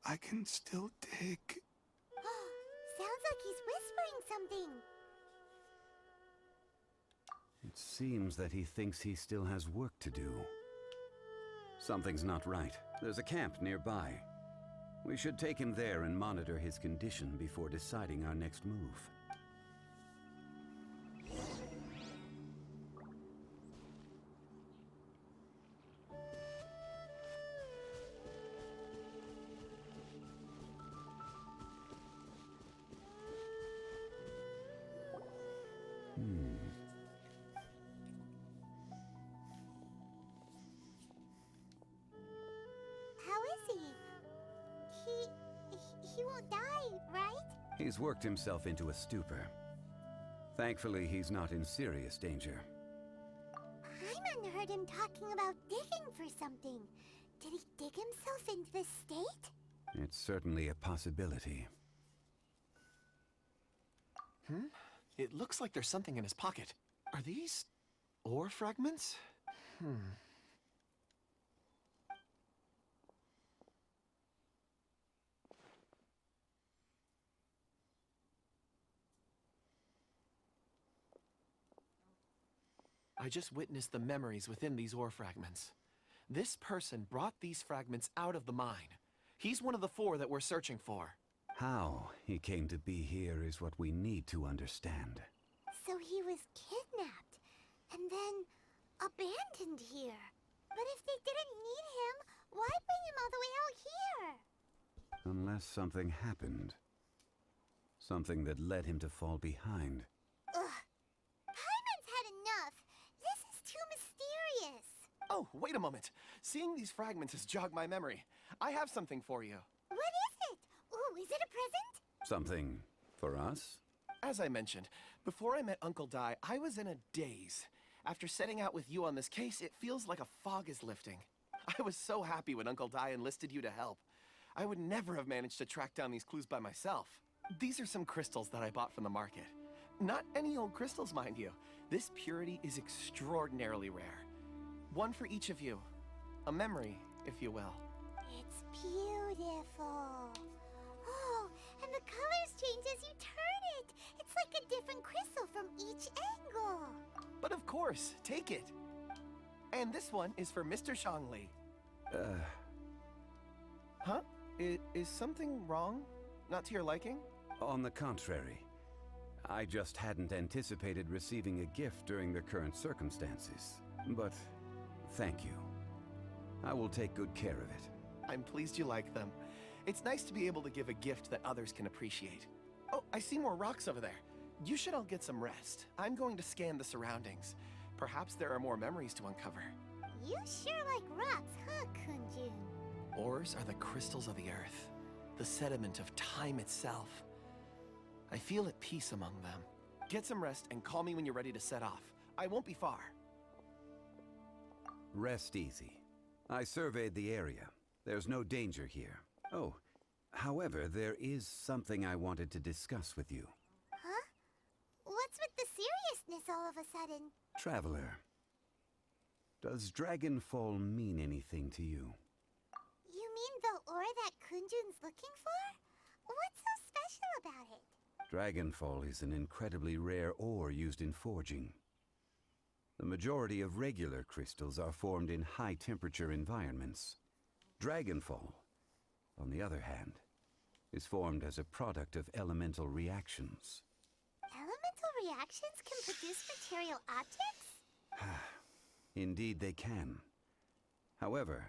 I can still dig. Sounds like he's whispering something. It seems that he thinks he still has work to do. Something's not right. There's a camp nearby. We should take him there and monitor his condition before deciding our next move. He won't die, right? He's worked himself into a stupor. Thankfully, he's not in serious danger. Paimon heard him talking about digging for something. Did he dig himself into this state? It's certainly a possibility. It looks like there's something in his pocket. Are these ore fragments? I just witnessed the memories within these ore fragments. This person brought these fragments out of the mine. He's one of the 4 that we're searching for. How he came to be here is what we need to understand. So he was kidnapped and then abandoned here. But if they didn't need him, Why bring him all the way out here? Unless something happened. Something that led him to fall behind. Ugh. Paimon's had enough. This is too mysterious. Oh, wait a moment. Seeing these fragments has jogged my memory. I have something for you. What is it? Ooh, is it a present? Something for us? As I mentioned, before I met Uncle Dai, I was in a daze. After setting out with you on this case, it feels like a fog is lifting. I was so happy when Uncle Dai enlisted you to help. I would never have managed to track down these clues by myself. These are some crystals that I bought from the market. Not any old crystals, mind you. This purity is extraordinarily rare. One for each of you. A memory, if you will. It's beautiful. Oh, and the colors change as you turn it. It's like a different crystal from each angle. But of course, take it. And this one is for Mr. Shangli. Huh? Is something wrong? Not to your liking? On the contrary. I just hadn't anticipated receiving a gift during the current circumstances. But thank you. I will take good care of it. I'm pleased you like them. It's nice to be able to give a gift that others can appreciate. Oh, I see more rocks over there. You should all get some rest. I'm going to scan the surroundings. Perhaps there are more memories to uncover. You sure like rocks, huh, Kunjun? Ores are the crystals of the earth, the sediment of time itself. I feel at peace among them. Get some rest and call me when you're ready to set off. I won't be far. Rest easy. I surveyed the area. There's no danger here. Oh, however, there is something I wanted to discuss with you. Huh? What's with the seriousness all of a sudden? Traveler, does Dragonfall mean anything to you? You mean the ore that Kunjun's looking for? What's so special about it? Dragonfall is an incredibly rare ore used in forging. The majority of regular crystals are formed in high-temperature environments. Dragonfall, on the other hand, is formed as a product of elemental reactions. Elemental reactions can produce material objects? Indeed they can. However,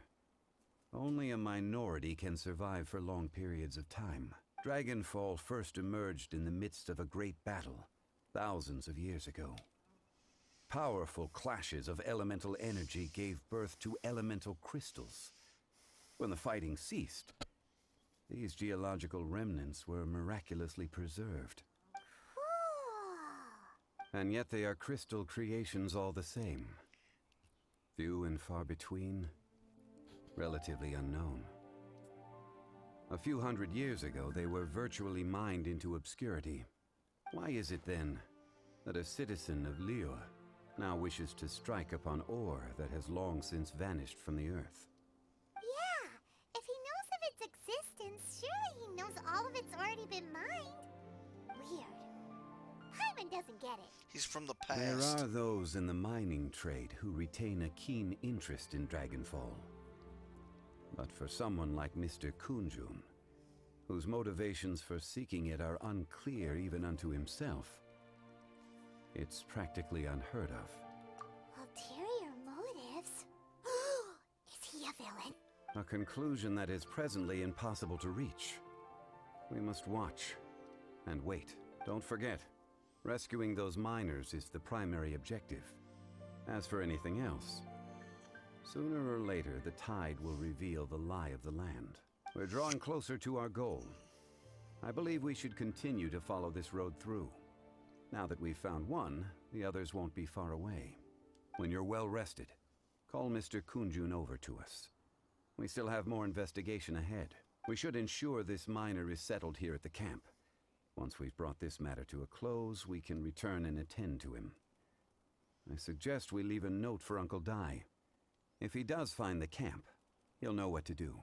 only a minority can survive for long periods of time. Dragonfall first emerged in the midst of a great battle, thousands of years ago. Powerful clashes of elemental energy gave birth to elemental crystals. When the fighting ceased, these geological remnants were miraculously preserved. Cool. And yet they are crystal creations all the same. Few and far between, relatively unknown. A few hundred years ago, they were virtually mined into obscurity. Why is it then that a citizen of Liyue now wishes to strike upon ore that has long since vanished from the earth? Yeah, if he knows of its existence, surely he knows all of it's already been mined. Weird. Paimon doesn't get it. He's from the past. There are those in the mining trade who retain a keen interest in Dragonfall. But for someone like Mr. Kunjun, whose motivations for seeking it are unclear even unto himself, it's practically unheard of. Ulterior motives? Is he a villain? A conclusion that is presently impossible to reach. We must watch and wait. Don't forget, rescuing those miners is the primary objective. As for anything else, sooner or later the tide will reveal the lie of the land. We're drawing closer to our goal. I believe we should continue to follow this road through. Now that we've found one, the others won't be far away. When you're well rested, call Mr. Kunjun over to us. We still have more investigation ahead. We should ensure this miner is settled here at the camp. Once we've brought this matter to a close, we can return and attend to him. I suggest we leave a note for Uncle Dai. If he does find the camp, he'll know what to do.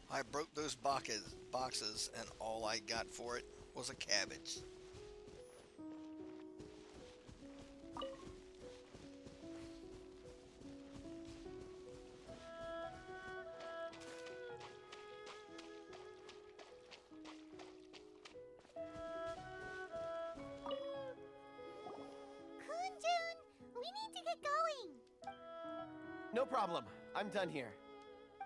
I broke those boxes, and all I got for it was a cabbage. No problem. I'm done here.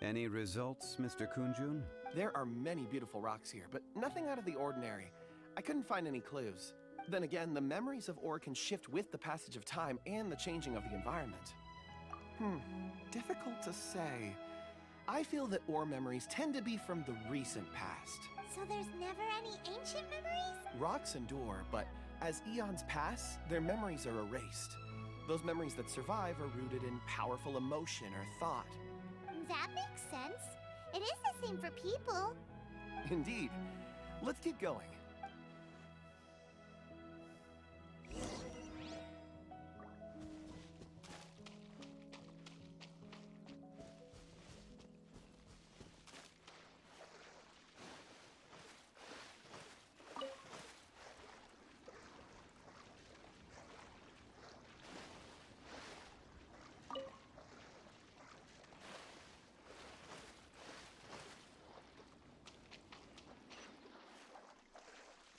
Any results, Mr. Kunjun? There are many beautiful rocks here, but nothing out of the ordinary. I couldn't find any clues. Then again, the memories of ore can shift with the passage of time and the changing of the environment. Difficult to say. I feel that ore memories tend to be from the recent past. So there's never any ancient memories? Rocks endure, but as eons pass, their memories are erased. Those memories that survive are rooted in powerful emotion or thought. That makes sense. It is the same for people. Indeed. Let's keep going.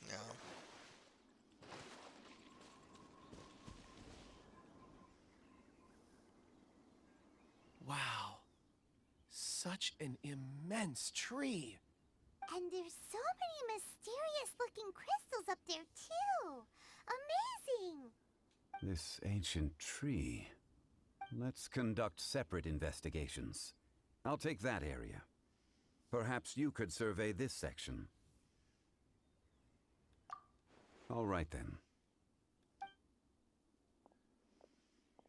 Yeah. Wow. Such an immense tree. And there's so many mysterious looking crystals up there too. Amazing! This ancient tree. Let's conduct separate investigations. I'll take that area. Perhaps you could survey this section. All right then.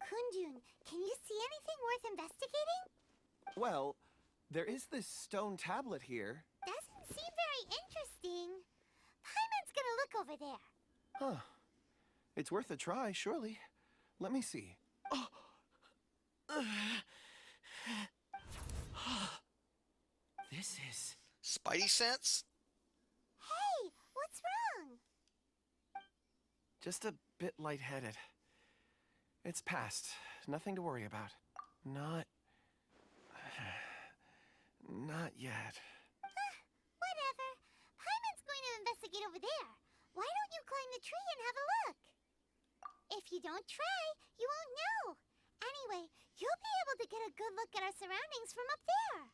Kunjun, can you see anything worth investigating? Well, there is this stone tablet here. Doesn't seem very interesting. Paimon's gonna look over there. Huh. It's worth a try, surely. Let me see. Oh! This is... Spidey sense? Hey, what's wrong? just a bit lightheaded. It's past. Nothing to worry about. Not yet. Whatever. Paimon's going to investigate over there. Why don't you climb the tree and have a look? If you don't try, you won't know. Anyway, you'll be able to get a good look at our surroundings from up there.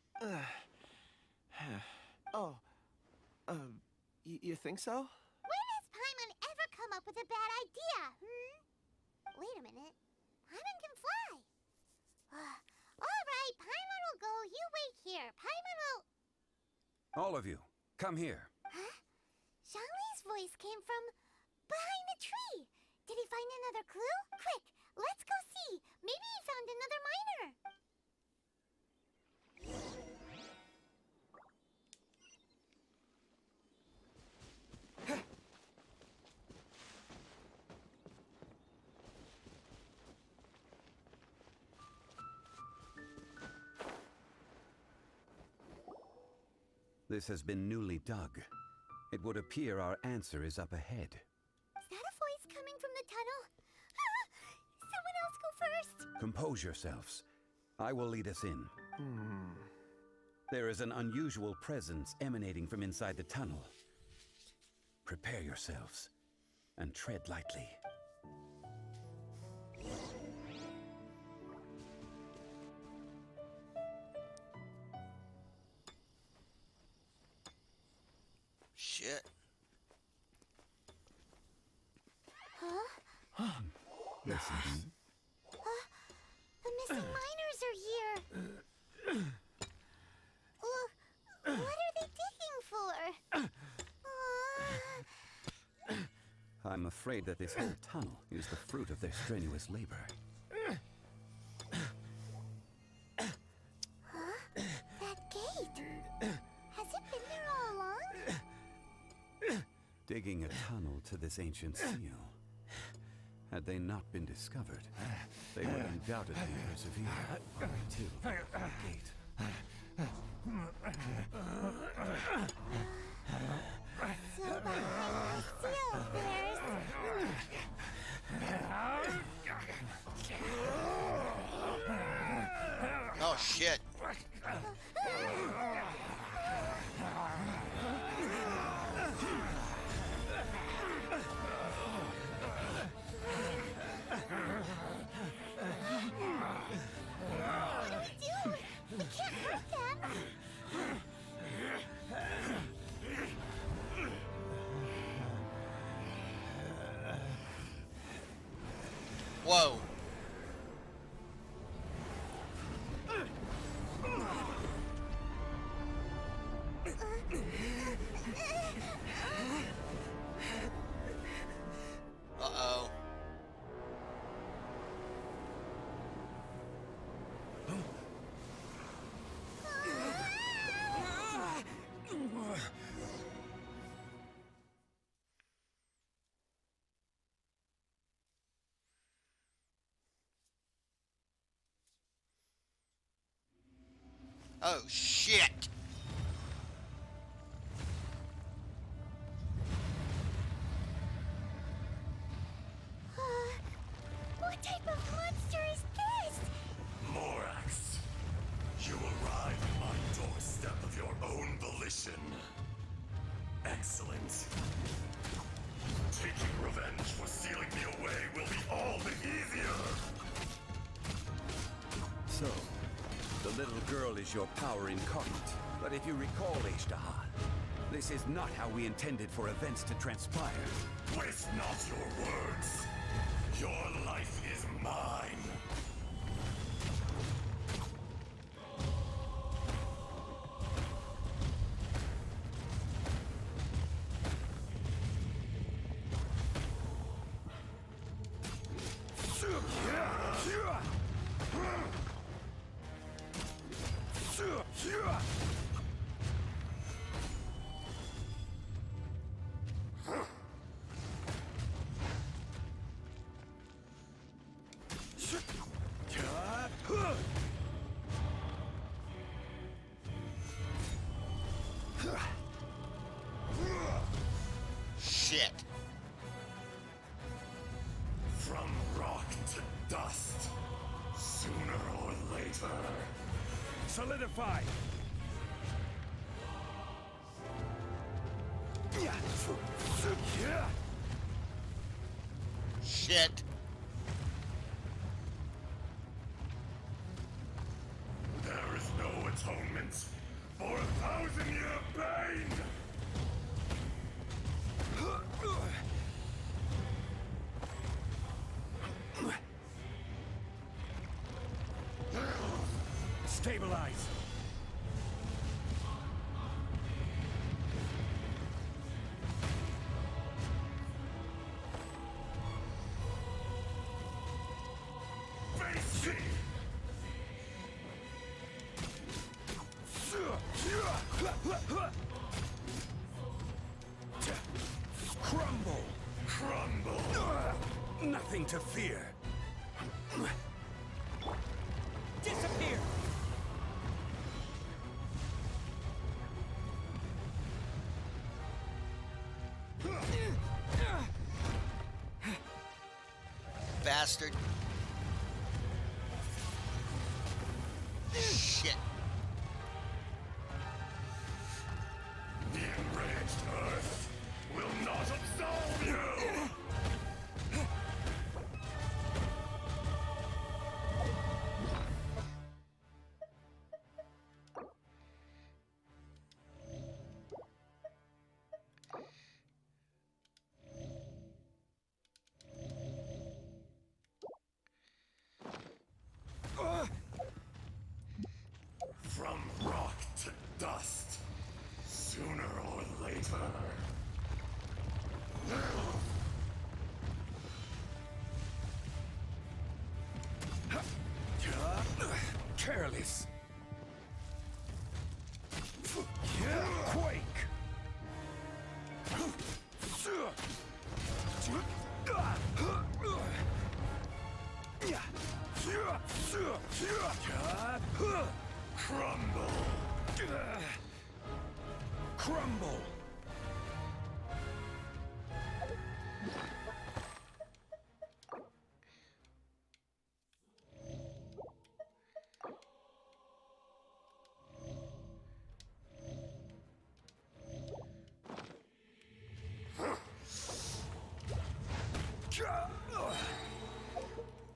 You think so? When has Paimon ever come up with a bad idea, Wait a minute. Paimon can fly. All right, Paimon will go. You wait here. Paimon will... All of you, come here. Huh? Zhongli's voice came from behind the tree. Did he find another clue? Quick, let's go see. Maybe he found another miner. This has been newly dug. It would appear our answer is up ahead. Is that a voice coming from the tunnel? Someone else go first. Compose yourselves. I will lead us in. There is an unusual presence emanating from inside the tunnel. Prepare yourselves and tread lightly. Shit. Listen. The missing miners are here. What are they digging for? I'm afraid that this whole tunnel is the fruit of their strenuous labor. That gate. Has it been there all along? Digging a tunnel to this ancient seal. Had they not been discovered, they would undoubtedly persevere to the gate. So behind the seal, Oh shit. Whoa. Uh-oh. Oh, shit. What type of monster is this? Morax, you arrive at my doorstep of your own volition. Excellent. Taking revenge for sealing me away will be all the easier. So, the little girl is your power incarnate. But if you recall, Ishtaha, this is not how we intended for events to transpire. Waste not your words. Your life is mine. Shit. From rock to dust. Sooner or later. Solidify! Shit. There is no atonement for 1,000-year pain! Stabilize! Face me! Crumble! Crumble! Nothing to fear. Disappear! Bastard. Shit. The enraged Earth will not absolve you! From rock to dust, sooner or later. Careless. Quake. Crumble! Crumble.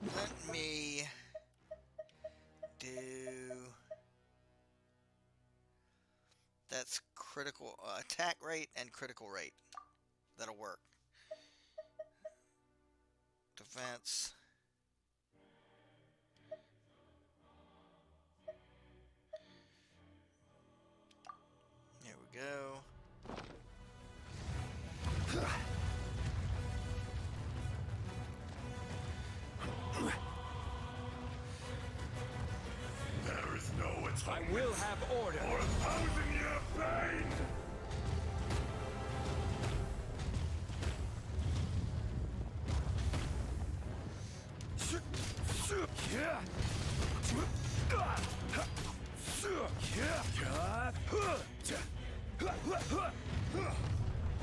Let me do... That's critical attack rate and critical rate. That'll work. Defense. We'll have order. For 1,000-year pain!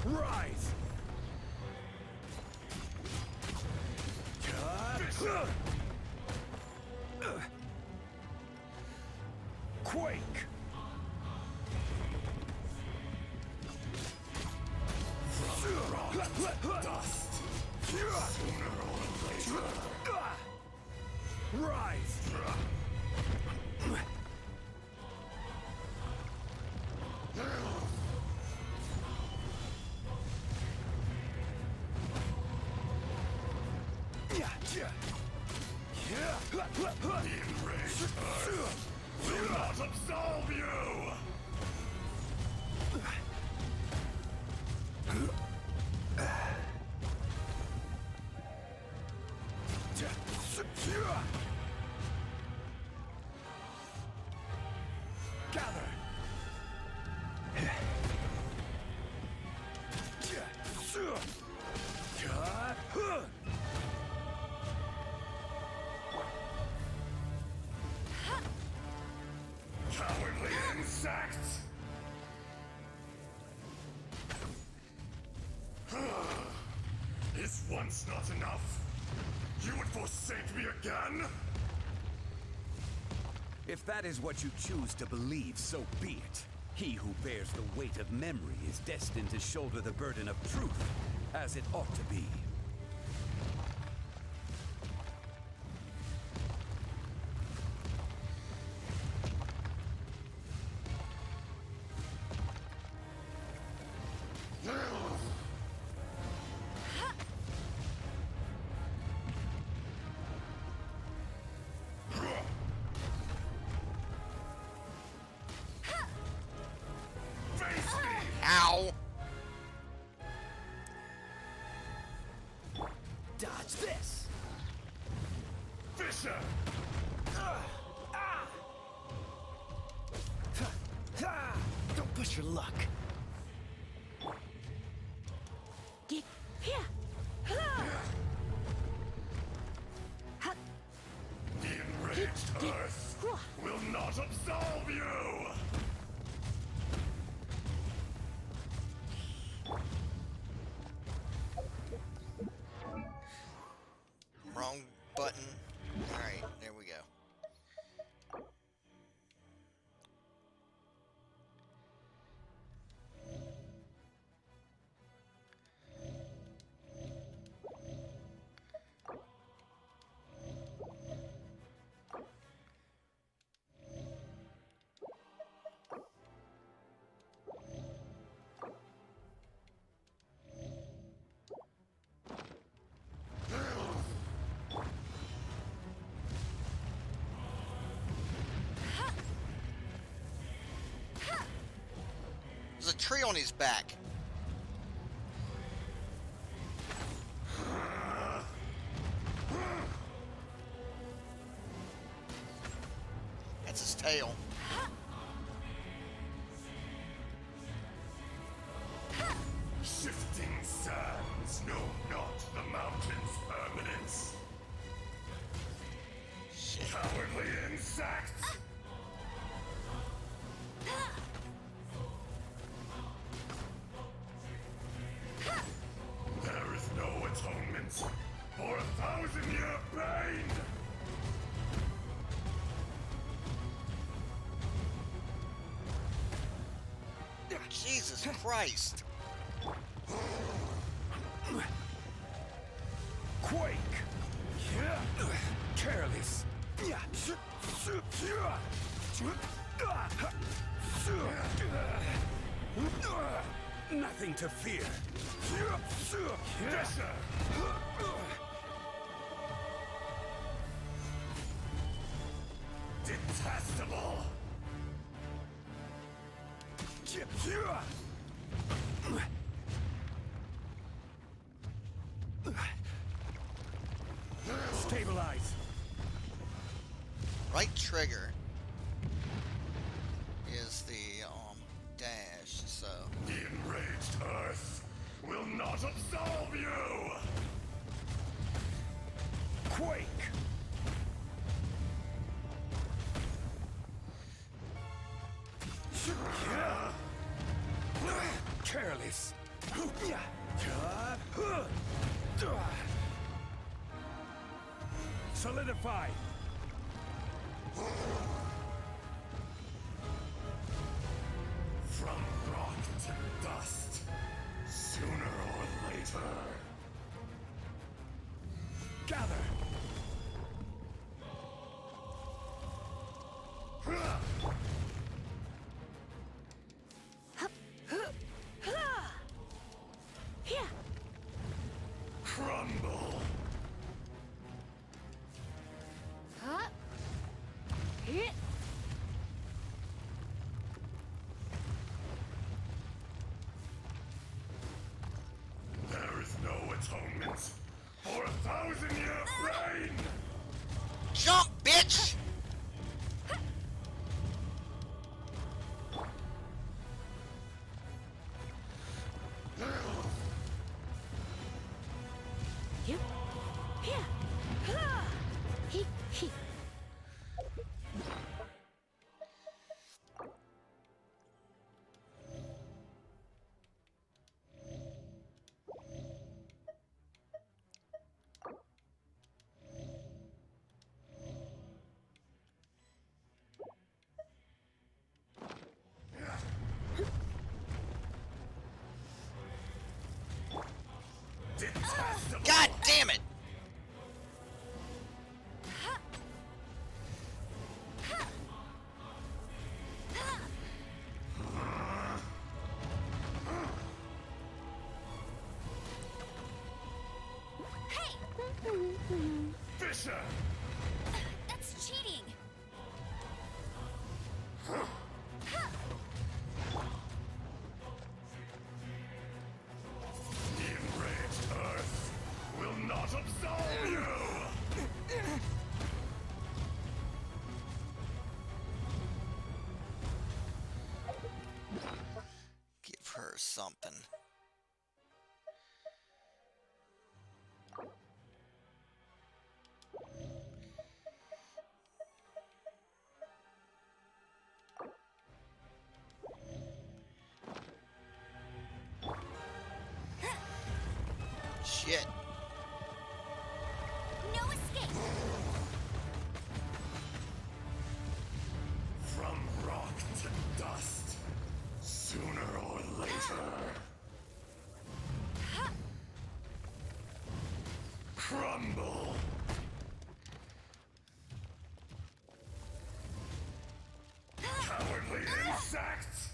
Rise! Quake! Dust! Sooner or later! Rise! The enraged earth will not absolve you! Gather! Cowardly insects! Is once not enough? You would forsake me again? If that is what you choose to believe, so be it. He who bears the weight of memory is destined to shoulder the burden of truth, as it ought to be. Ow! Dodge this! Fisher! Don't push your luck. Get here! The enraged earth will not absolve you! Wrong button. Alright, there we go. There's a tree on his back. That's his tail. Shifting sands know not the mountain's permanence. Shit. Cowardly insects! There is no atonement for 1,000-year pain! Jesus Christ. Quake! Careless! Nothing to fear. Detestable! Stabilize. Right trigger. Takahashi, so... The enraged Earth will not absolve you! Quake! Careless. Solidify. From rock to dust, sooner or later. Gather. Crumble. There is no atonement for 1,000-year pain! Jump, bitch! God damn it! Fisher! That's cheating. The enraged Earth will not absolve you! Give her something. Shit. No escape. From rock to dust, sooner or later. Crumble. Cowardly insects!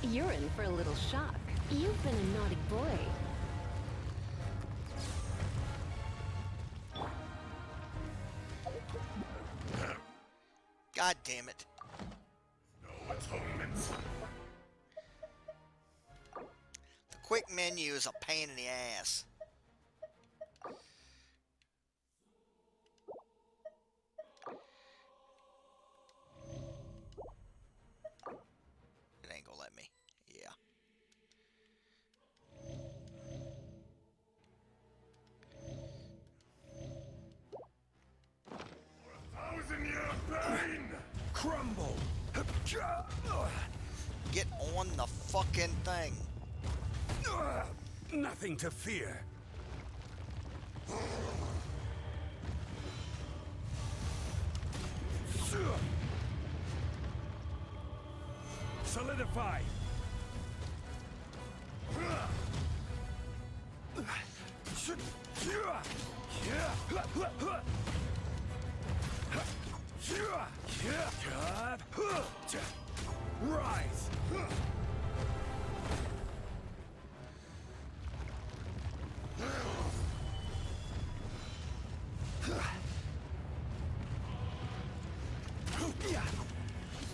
You're in for a little shock. You've been a naughty boy. God damn it. No atonement. The quick menu is a pain in the ass. It ain't gonna let me. Yeah. For 1,000-year pain! Crumble. Get on the fucking thing. Nothing to fear. Solidify. Rise.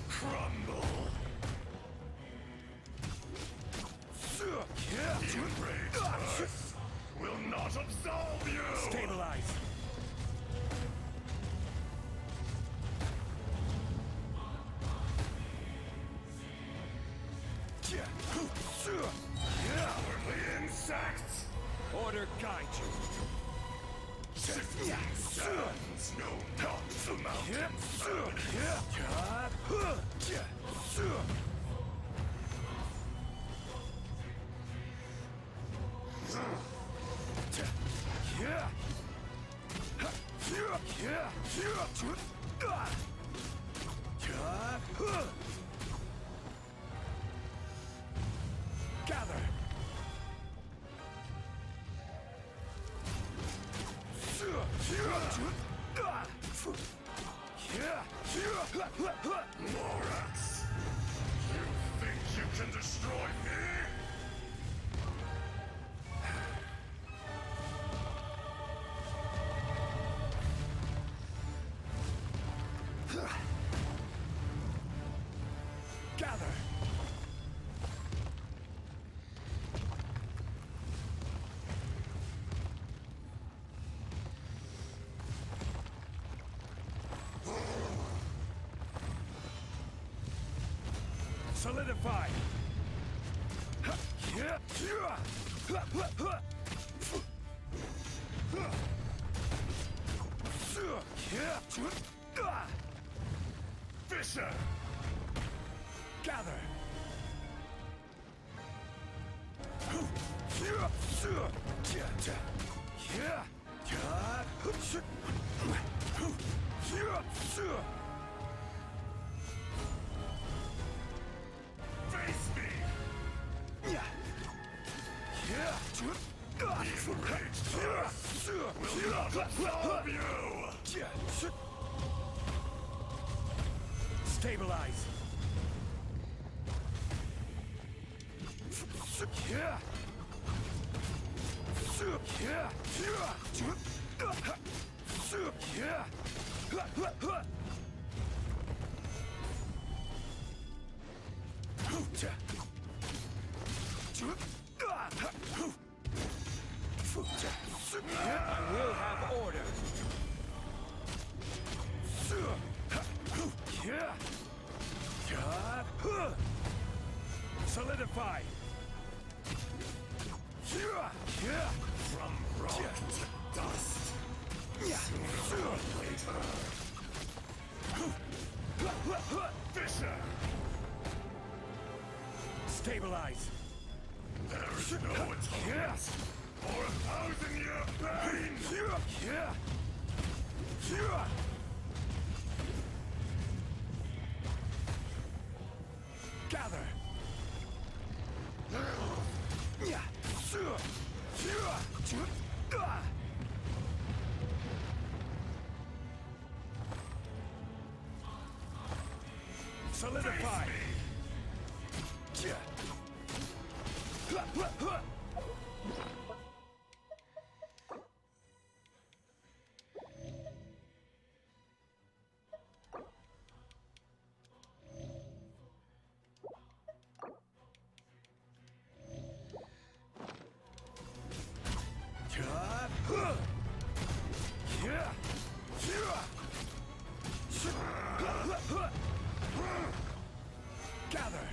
Crumble. water guide you. Shifting sands, no doubt the mountains. Gather. Morax, you think you can destroy me? Gather. Solidify. Fisher! Gather. Face me! The enraged earth will not absorb you! Stabilize. I will have order. Solidify. From rock to dust. Sooner or later. Fisher! Stabilize. There is no atonement for 1,000-year pain! Gather. Solidify. Gather.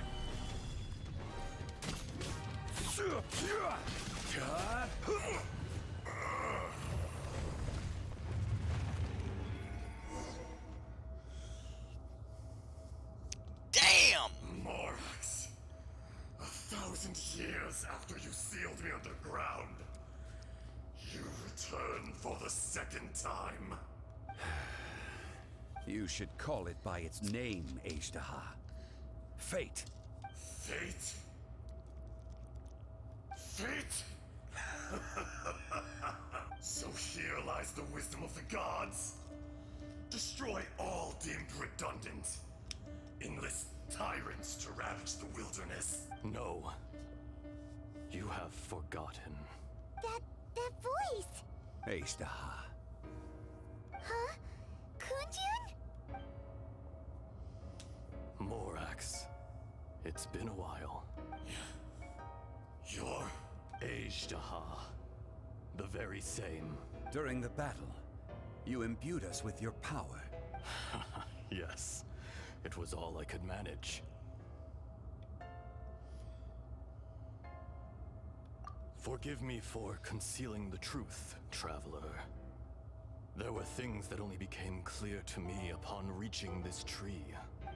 Damn! Morax, 1,000 years after you sealed me underground, you return for the second time. You should call it by its name, Ashtaha. Fate. Fate? Fate? So here lies the wisdom of the gods. Destroy all deemed redundant. Enlist tyrants to ravage the wilderness. No. You have forgotten. That voice! Ashtaha. Huh? Kunjun? Morax. It's been a while. You're... Ashtaha. The very same. During the battle, you imbued us with your power. Yes. It was all I could manage. Forgive me for concealing the truth, traveler. There were things that only became clear to me upon reaching this tree.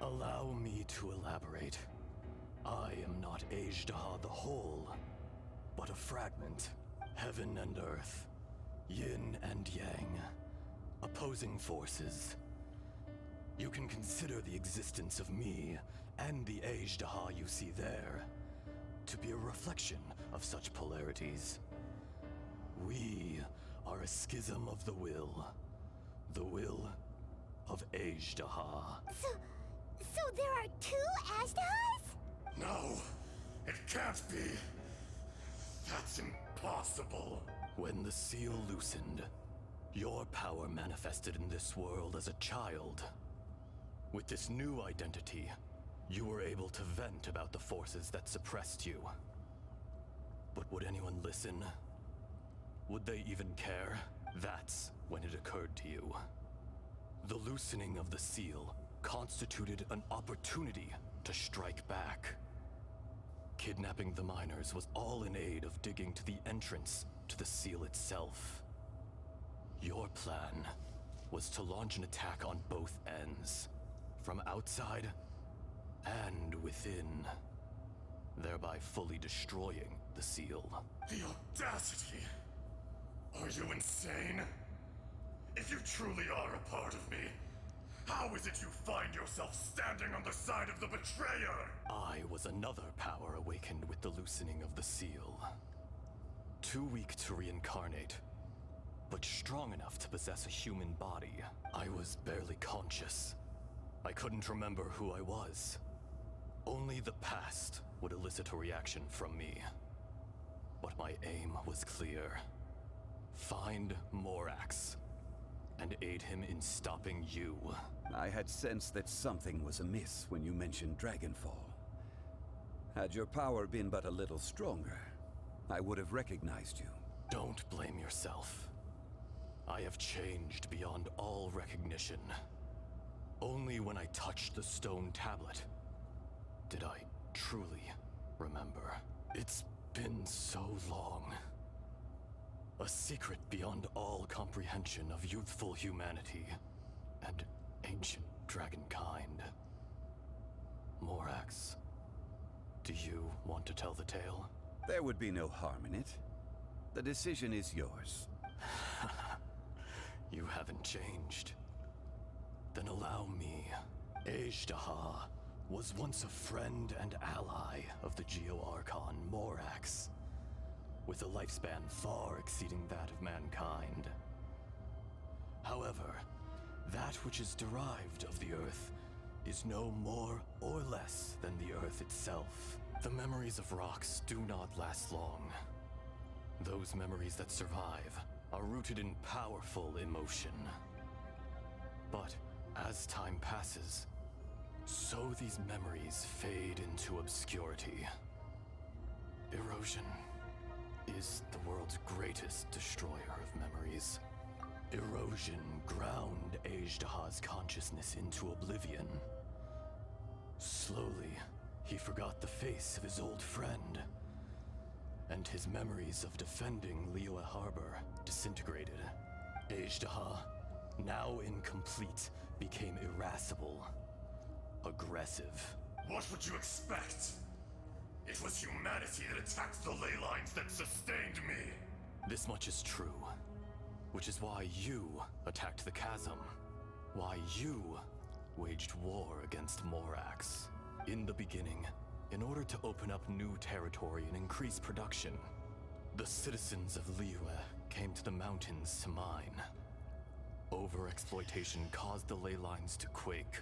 Allow me to elaborate. I am not Ajdaha the whole, but a fragment. Heaven and earth, yin and yang, opposing forces. You can consider the existence of me and the Ajdaha you see there to be a reflection of such polarities. We are a schism of the will of Ajdaha. So there are two Ajdahas? No, it can't be. That's impossible. When the seal loosened, your power manifested in this world as a child. With this new identity, you were able to vent about the forces that suppressed you. But would anyone listen? Would they even care? That's when it occurred to you. The loosening of the seal constituted an opportunity to strike back. Kidnapping the miners was all in aid of digging to the entrance to the seal itself. Your plan was to launch an attack on both ends, from outside and within, thereby fully destroying the seal. The audacity! Are you insane? If you truly are a part of me, how is it you find yourself standing on the side of the betrayer? I was another power awakened with the loosening of the seal. Too weak to reincarnate, but strong enough to possess a human body. I was barely conscious. I couldn't remember who I was. Only the past would elicit a reaction from me. But my aim was clear. Find Morax, and aid him in stopping you. I had sensed that something was amiss when you mentioned Dragonfall. Had your power been but a little stronger, I would have recognized you. Don't blame yourself. I have changed beyond all recognition. Only when I touched the stone tablet did I truly remember. It's been so long. A secret beyond all comprehension of youthful humanity and ancient dragonkind. Morax, do you want to tell the tale? There would be no harm in it. The decision is yours. You haven't changed. Then allow me. Ajdaha was once a friend and ally of the Geo-Archon Morax, with a lifespan far exceeding that of mankind. However, that which is derived of the Earth is no more or less than the Earth itself. The memories of rocks do not last long. Those memories that survive are rooted in powerful emotion. But as time passes, so these memories fade into obscurity. Erosion is the world's greatest destroyer of memories. Erosion ground Ajdaha's consciousness into oblivion. Slowly, he forgot the face of his old friend, and his memories of defending Liyue Harbor disintegrated. Ajdaha, now incomplete, became irascible, aggressive. What would you expect? It was humanity that attacked the ley lines that sustained me. This much is true, which is why you attacked the chasm. Why you waged war against Morax. In the beginning, in order to open up new territory and increase production, the citizens of Liyue came to the mountains to mine. Overexploitation caused the ley lines to quake,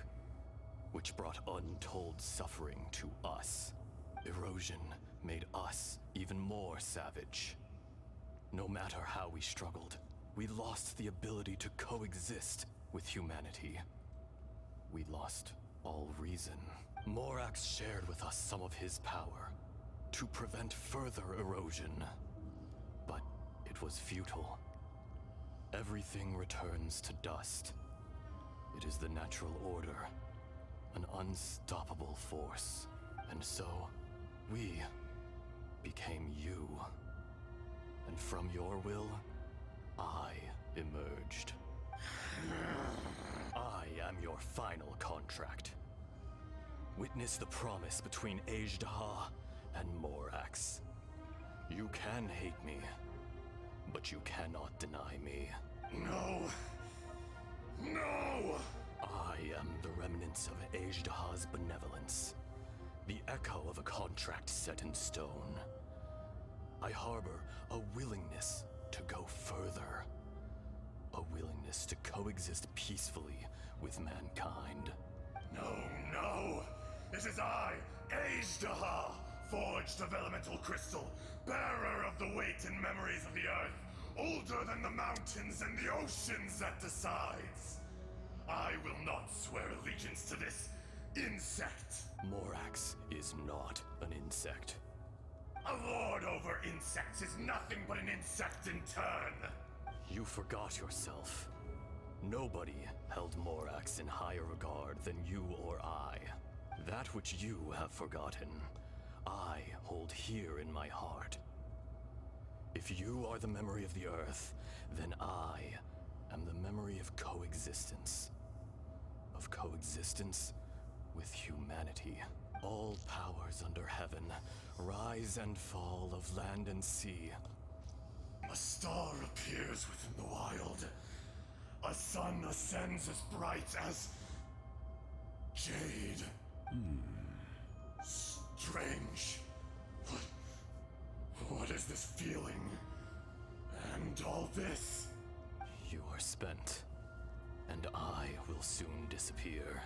which brought untold suffering to us. Erosion made us even more savage. No matter how we struggled, we lost the ability to coexist with humanity. We lost all reason. Morax shared with us some of his power to prevent further erosion, but it was futile. Everything returns to dust. It is the natural order, an unstoppable force. And so, we became you. And from your will, I emerged. I am your final contract. Witness the promise between Ajdaha and Morax. You can hate me, but you cannot deny me. No! No! I am the remnants of Ajdaha's benevolence, the echo of a contract set in stone. I harbor a willingness to go further, a willingness to coexist peacefully with mankind. No, no! It is I, Ajdaha, forged of elemental crystal, bearer of the weight and memories of the earth, older than the mountains and the oceans that decides. I will not swear allegiance to this insect. Morax is not an insect. A lord over insects is nothing but an insect in turn. You forgot yourself. Nobody held Morax in higher regard than you or I. That which you have forgotten, I hold here in my heart. If you are the memory of the Earth, then I am the memory of coexistence. Of coexistence with humanity. All powers under heaven, rise and fall of land and sea. A star appears within the wild. A sun ascends as bright as jade. Strange. What is this feeling? And all this? You are spent, and I will soon disappear.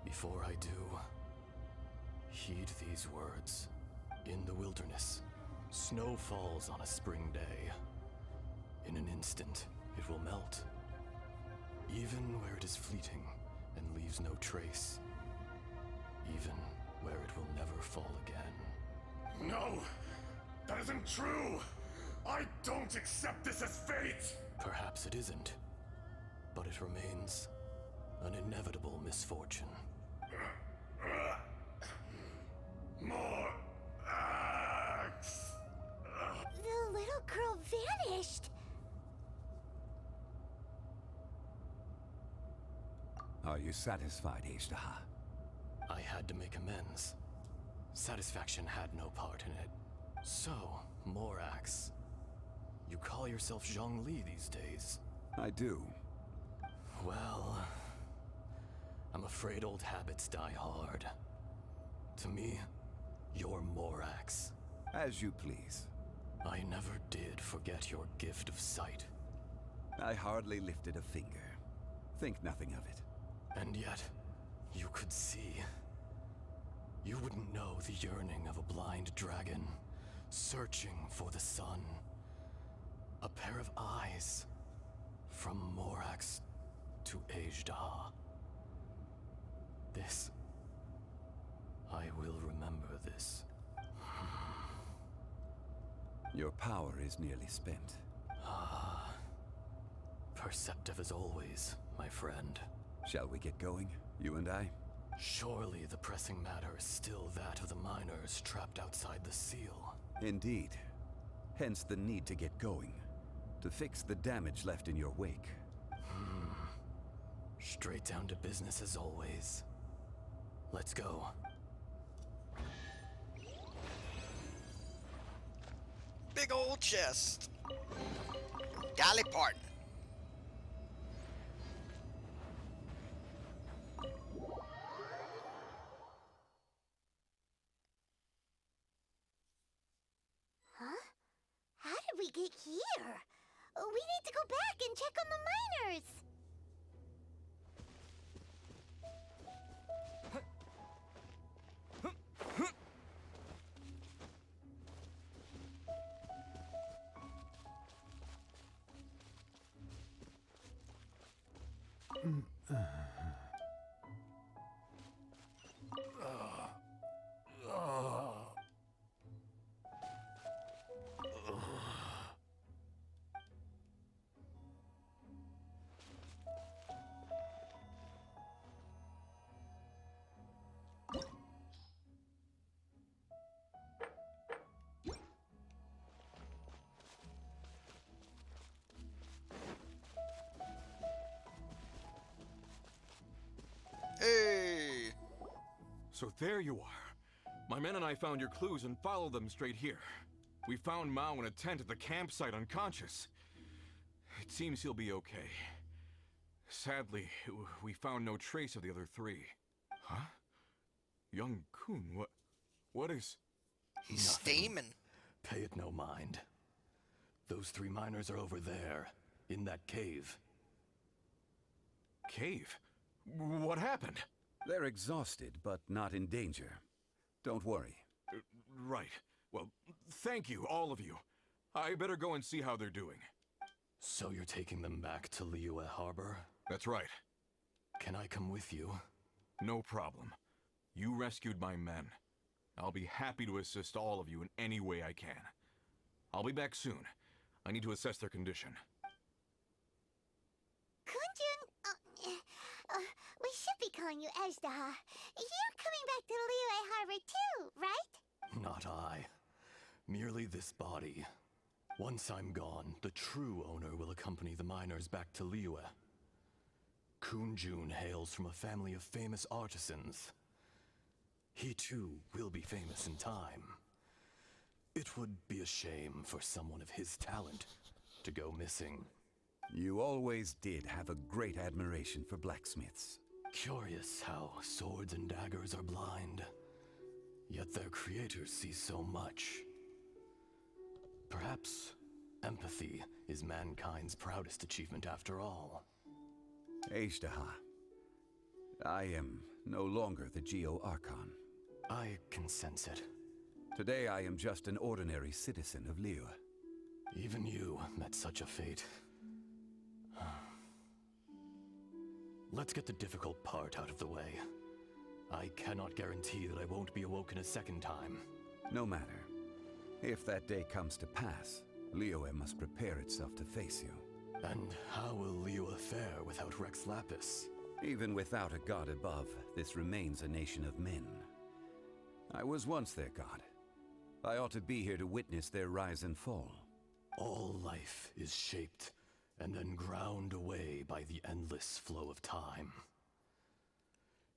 Before I do, heed these words. In the wilderness, snow falls on a spring day. In an instant, it will melt. Even where it is fleeting and leaves no trace. Even where it will never fall again. No! That isn't true! I don't accept this as fate! Perhaps it isn't, but it remains an inevitable misfortune. More axe! The little girl vanished. Are you satisfied, Ajdaha? I had to make amends. Satisfaction had no part in it. So, Morax, you call yourself Zhongli these days? I do. Well, I'm afraid old habits die hard. To me, you're Morax. As you please. I never did forget your gift of sight. I hardly lifted a finger. Think nothing of it. And yet, you could see. You wouldn't know the yearning of a blind dragon, searching for the sun. A pair of eyes, from Morax to Ajdaha. This, I will remember this. Your power is nearly spent. Ah, perceptive as always, my friend. Shall we get going, you and I? Surely the pressing matter is still that of the miners trapped outside the seal. Indeed. Hence the need to get going. To fix the damage left in your wake. Straight down to business as always. Let's go. Big old chest. Golly pardon. Huh? How did we get here? We need to go back and check on the miners. Hey! So there you are. My men and I found your clues and followed them straight here. We found Mao in a tent at the campsite unconscious. It seems he'll be okay. Sadly, we found no trace of the other three. Huh? Young Kun, what is... He's steaming. Pay it no mind. Those 3 miners are over there, in that cave. Cave? What happened? They're exhausted, but not in danger. Don't worry. Right. Well, thank you, all of you. I better go and see how they're doing. So you're taking them back to Liyue Harbor? That's right. Can I come with you? No problem. You rescued my men. I'll be happy to assist all of you in any way I can. I'll be back soon. I need to assess their condition. Kunjun, we should be calling you Ezdaha. You're coming back to Liyue Harbor too, right? Not I. Merely this body. Once I'm gone, the true owner will accompany the miners back to Liyue. Kunjun hails from a family of famous artisans. He too will be famous in time. It would be a shame for someone of his talent to go missing. You always did have a great admiration for blacksmiths. Curious how swords and daggers are blind, yet their creators see so much. Perhaps empathy is mankind's proudest achievement after all. Ezdaha, I am no longer the Geo-Archon. I can sense it. Today I am just an ordinary citizen of Liyue. Even you met such a fate. Let's get the difficult part out of the way. I cannot guarantee that I won't be awoken a second time. No matter. If that day comes to pass, Liyue must prepare itself to face you. And how will Liyue fare without Rex Lapis? Even without a god above, this remains a nation of men. I was once their god. I ought to be here to witness their rise and fall. All life is shaped and then ground away by the endless flow of time.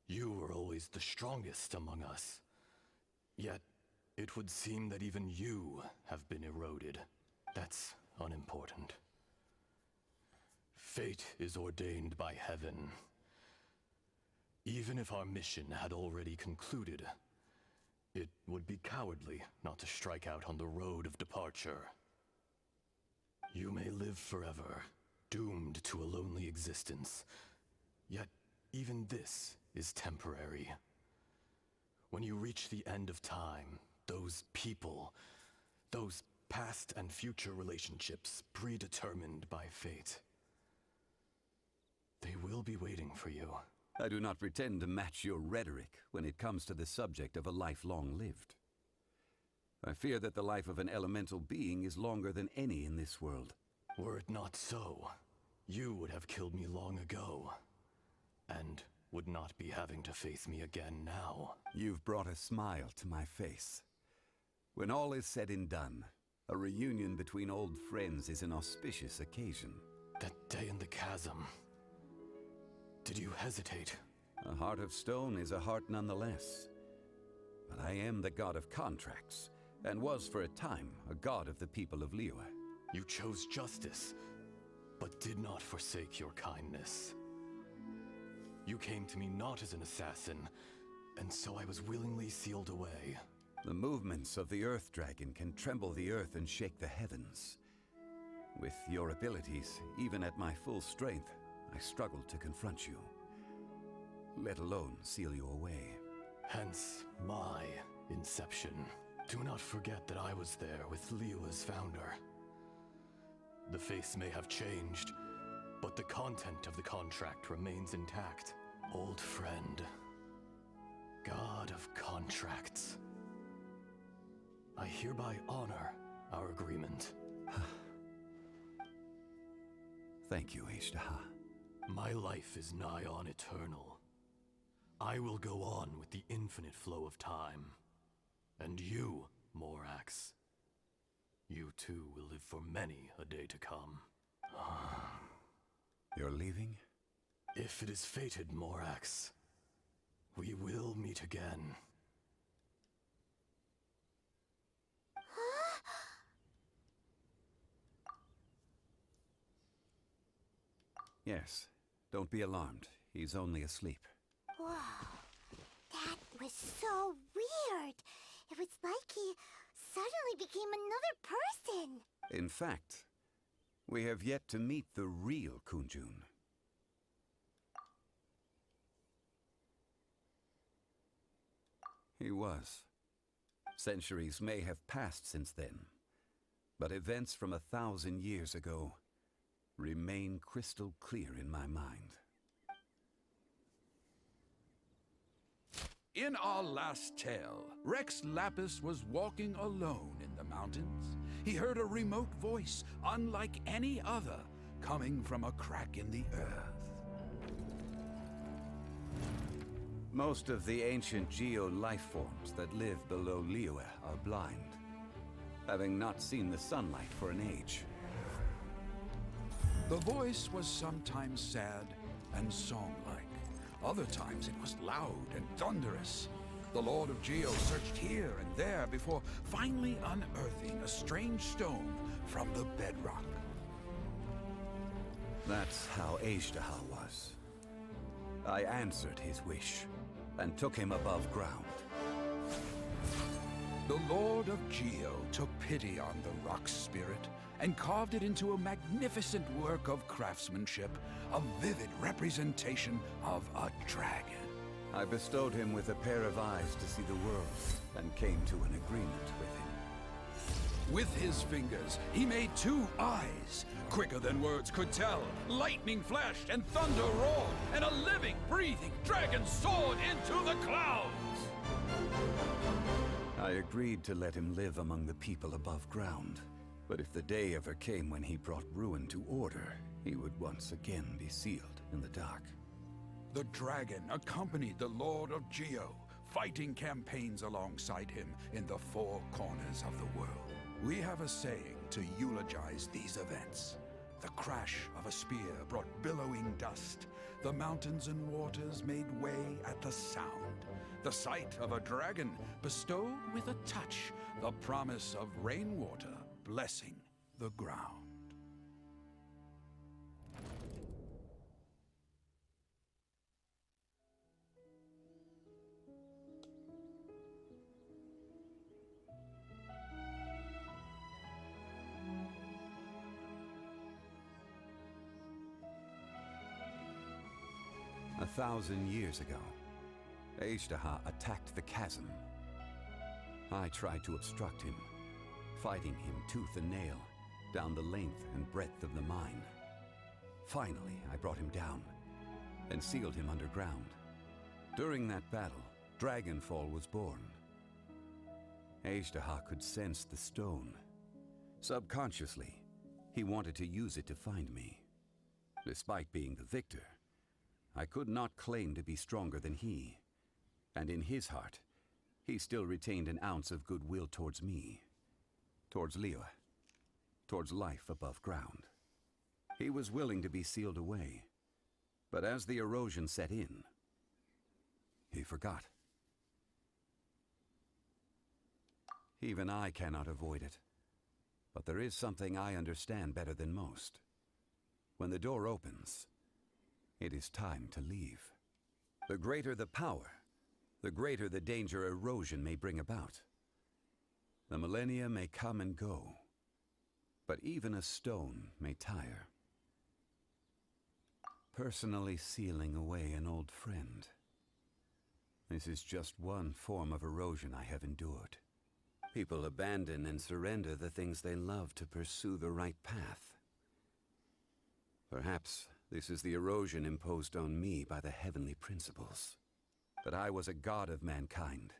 You were always the strongest among us. Yet, it would seem that even you have been eroded. That's unimportant. Fate is ordained by heaven. Even if our mission had already concluded, it would be cowardly not to strike out on the road of departure. You may live forever, doomed to a lonely existence. Yet, even this is temporary. When you reach the end of time, those people, those past and future relationships predetermined by fate, they will be waiting for you. I do not pretend to match your rhetoric when it comes to the subject of a life long lived. I fear that the life of an elemental being is longer than any in this world. Were it not so, you would have killed me long ago, and would not be having to face me again now. You've brought a smile to my face. When all is said and done, a reunion between old friends is an auspicious occasion. That day in the chasm, did you hesitate? A heart of stone is a heart nonetheless. But I am the god of contracts, and was for a time a god of the people of Liyue. You chose justice, but did not forsake your kindness. You came to me not as an assassin, and so I was willingly sealed away. The movements of the Earth Dragon can tremble the earth and shake the heavens. With your abilities, even at my full strength, I struggled to confront you, let alone seal you away. Hence my inception. Do not forget that I was there with Liyue's founder. The face may have changed, but the content of the contract remains intact. Old friend, god of contracts, I hereby honor our agreement. Thank you, Ezdaha. My life is nigh on eternal. I will go on with the infinite flow of time. And you, Morax, you too will live for many a day to come. You're leaving? If it is fated, Morax, again. Yes, don't be alarmed. He's only asleep. Whoa. That was so weird. It was like he suddenly became another person. In fact, we have yet to meet the real Kunjun. He was. Centuries may have passed since then, but events from 1,000 years ago remain crystal clear in my mind. In our last tale, Rex Lapis was walking alone in the mountains. He heard a remote voice, unlike any other, coming from a crack in the earth. Most of the ancient geo-life forms that live below Liyue are blind, having not seen the sunlight for an age. The voice was sometimes sad and song-like. Other times it was loud and thunderous. The Lord of Geo searched here and there before finally unearthing a strange stone from the bedrock. That's how Aishtaha was. I answered his wish and took him above ground. The Lord of Geo took pity on the rock spirit and carved it into a magnificent work of craftsmanship, a vivid representation of a dragon. I bestowed him with a pair of eyes to see the world and came to an agreement with him. With his fingers, he made 2 eyes, quicker than words could tell. Lightning flashed and thunder roared, and a living, breathing dragon soared into the clouds. I agreed to let him live among the people above ground. But if the day ever came when he brought ruin to order, he would once again be sealed in the dark. The dragon accompanied the Lord of Geo, fighting campaigns alongside him in the 4 corners of the world. We have a saying to eulogize these events. The crash of a spear brought billowing dust. The mountains and waters made way at the sound. The sight of a dragon bestowed with a touch the promise of rainwater blessing the ground. A 1,000 years ago, Aishtaha attacked the chasm. I tried to obstruct him, fighting him tooth and nail down the length and breadth of the mine. Finally, I brought him down and sealed him underground. During that battle, Dragonfall was born. Aishtaha could sense the stone. Subconsciously, he wanted to use it to find me. Despite being the victor, I could not claim to be stronger than he. And in his heart, he still retained an ounce of goodwill towards me. Towards Liyue. Towards life above ground. He was willing to be sealed away. But as the erosion set in, he forgot. Even I cannot avoid it. But there is something I understand better than most. When the door opens, it is time to leave. The greater the power, the greater the danger erosion may bring about. The millennia may come and go, but even a stone may tire. Personally sealing away an old friend. This is just one form of erosion I have endured. People abandon and surrender the things they love to pursue the right path. Perhaps this is the erosion imposed on me by the heavenly principles. That I was a god of mankind.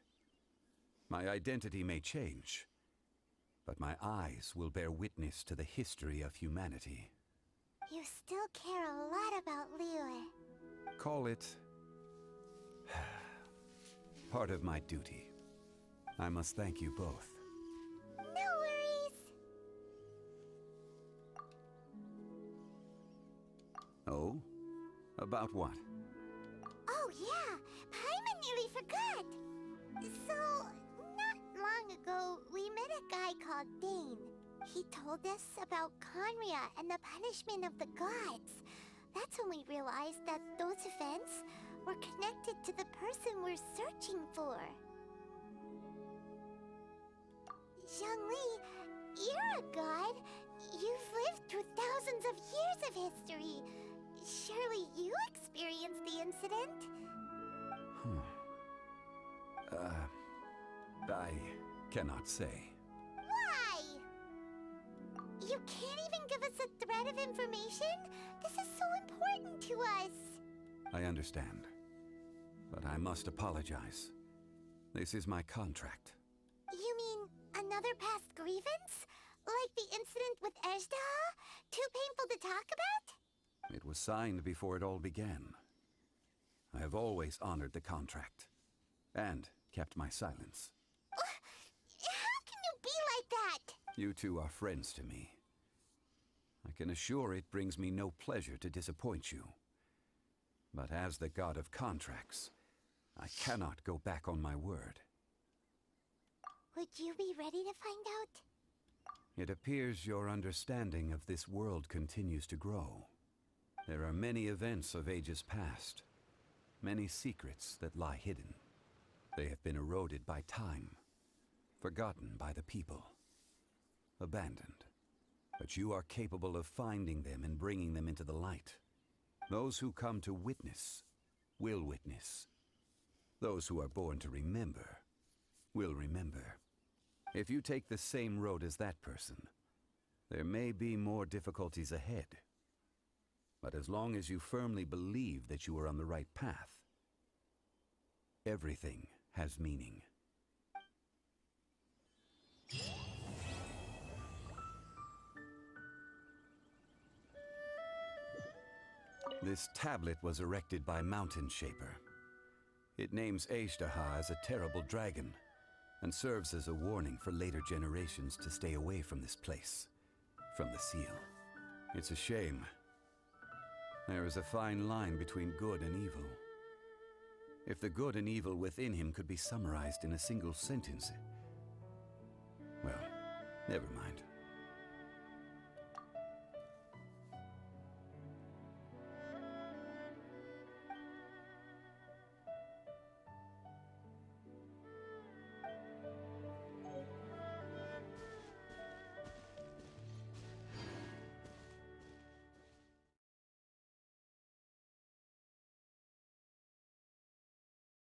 My identity may change, but my eyes will bear witness to the history of humanity. You still care a lot about Liyue. Call it part of my duty. I must thank you both. No worries. Oh? About what? Oh yeah, Paimon nearly forgot. So, not long ago, we met a guy called Dane. He told us about Conria and the punishment of the gods. That's when we realized that those events were connected to the person we're searching for. Zhongli, you're a god. You've lived through thousands of years of history. Surely you experienced the incident? I cannot say. Why? You can't even give us a thread of information? This is so important to us. I understand. But I must apologize. This is my contract. You mean another past grievance? Like the incident with Ejda? Too painful to talk about? It was signed before it all began. I have always honored the contract. And kept my silence. How can you be like that? You two are friends to me. I can assure it brings me no pleasure to disappoint you. But as the god of contracts, I cannot go back on my word. Would you be ready to find out? It appears your understanding of this world continues to grow. There are many events of ages past, many secrets that lie hidden. They have been eroded by time, forgotten by the people, abandoned. But you are capable of finding them and bringing them into the light. Those who come to witness will witness. Those who are born to remember will remember. If you take the same road as that person, there may be more difficulties ahead. But as long as you firmly believe that you are on the right path, everything has meaning. This tablet was erected by Mountain Shaper. It names Ejdaha as a terrible dragon, and serves as a warning for later generations to stay away from this place, from the seal. It's a shame. There is a fine line between good and evil. If the good and evil within him could be summarized in a single sentence... Well, never mind.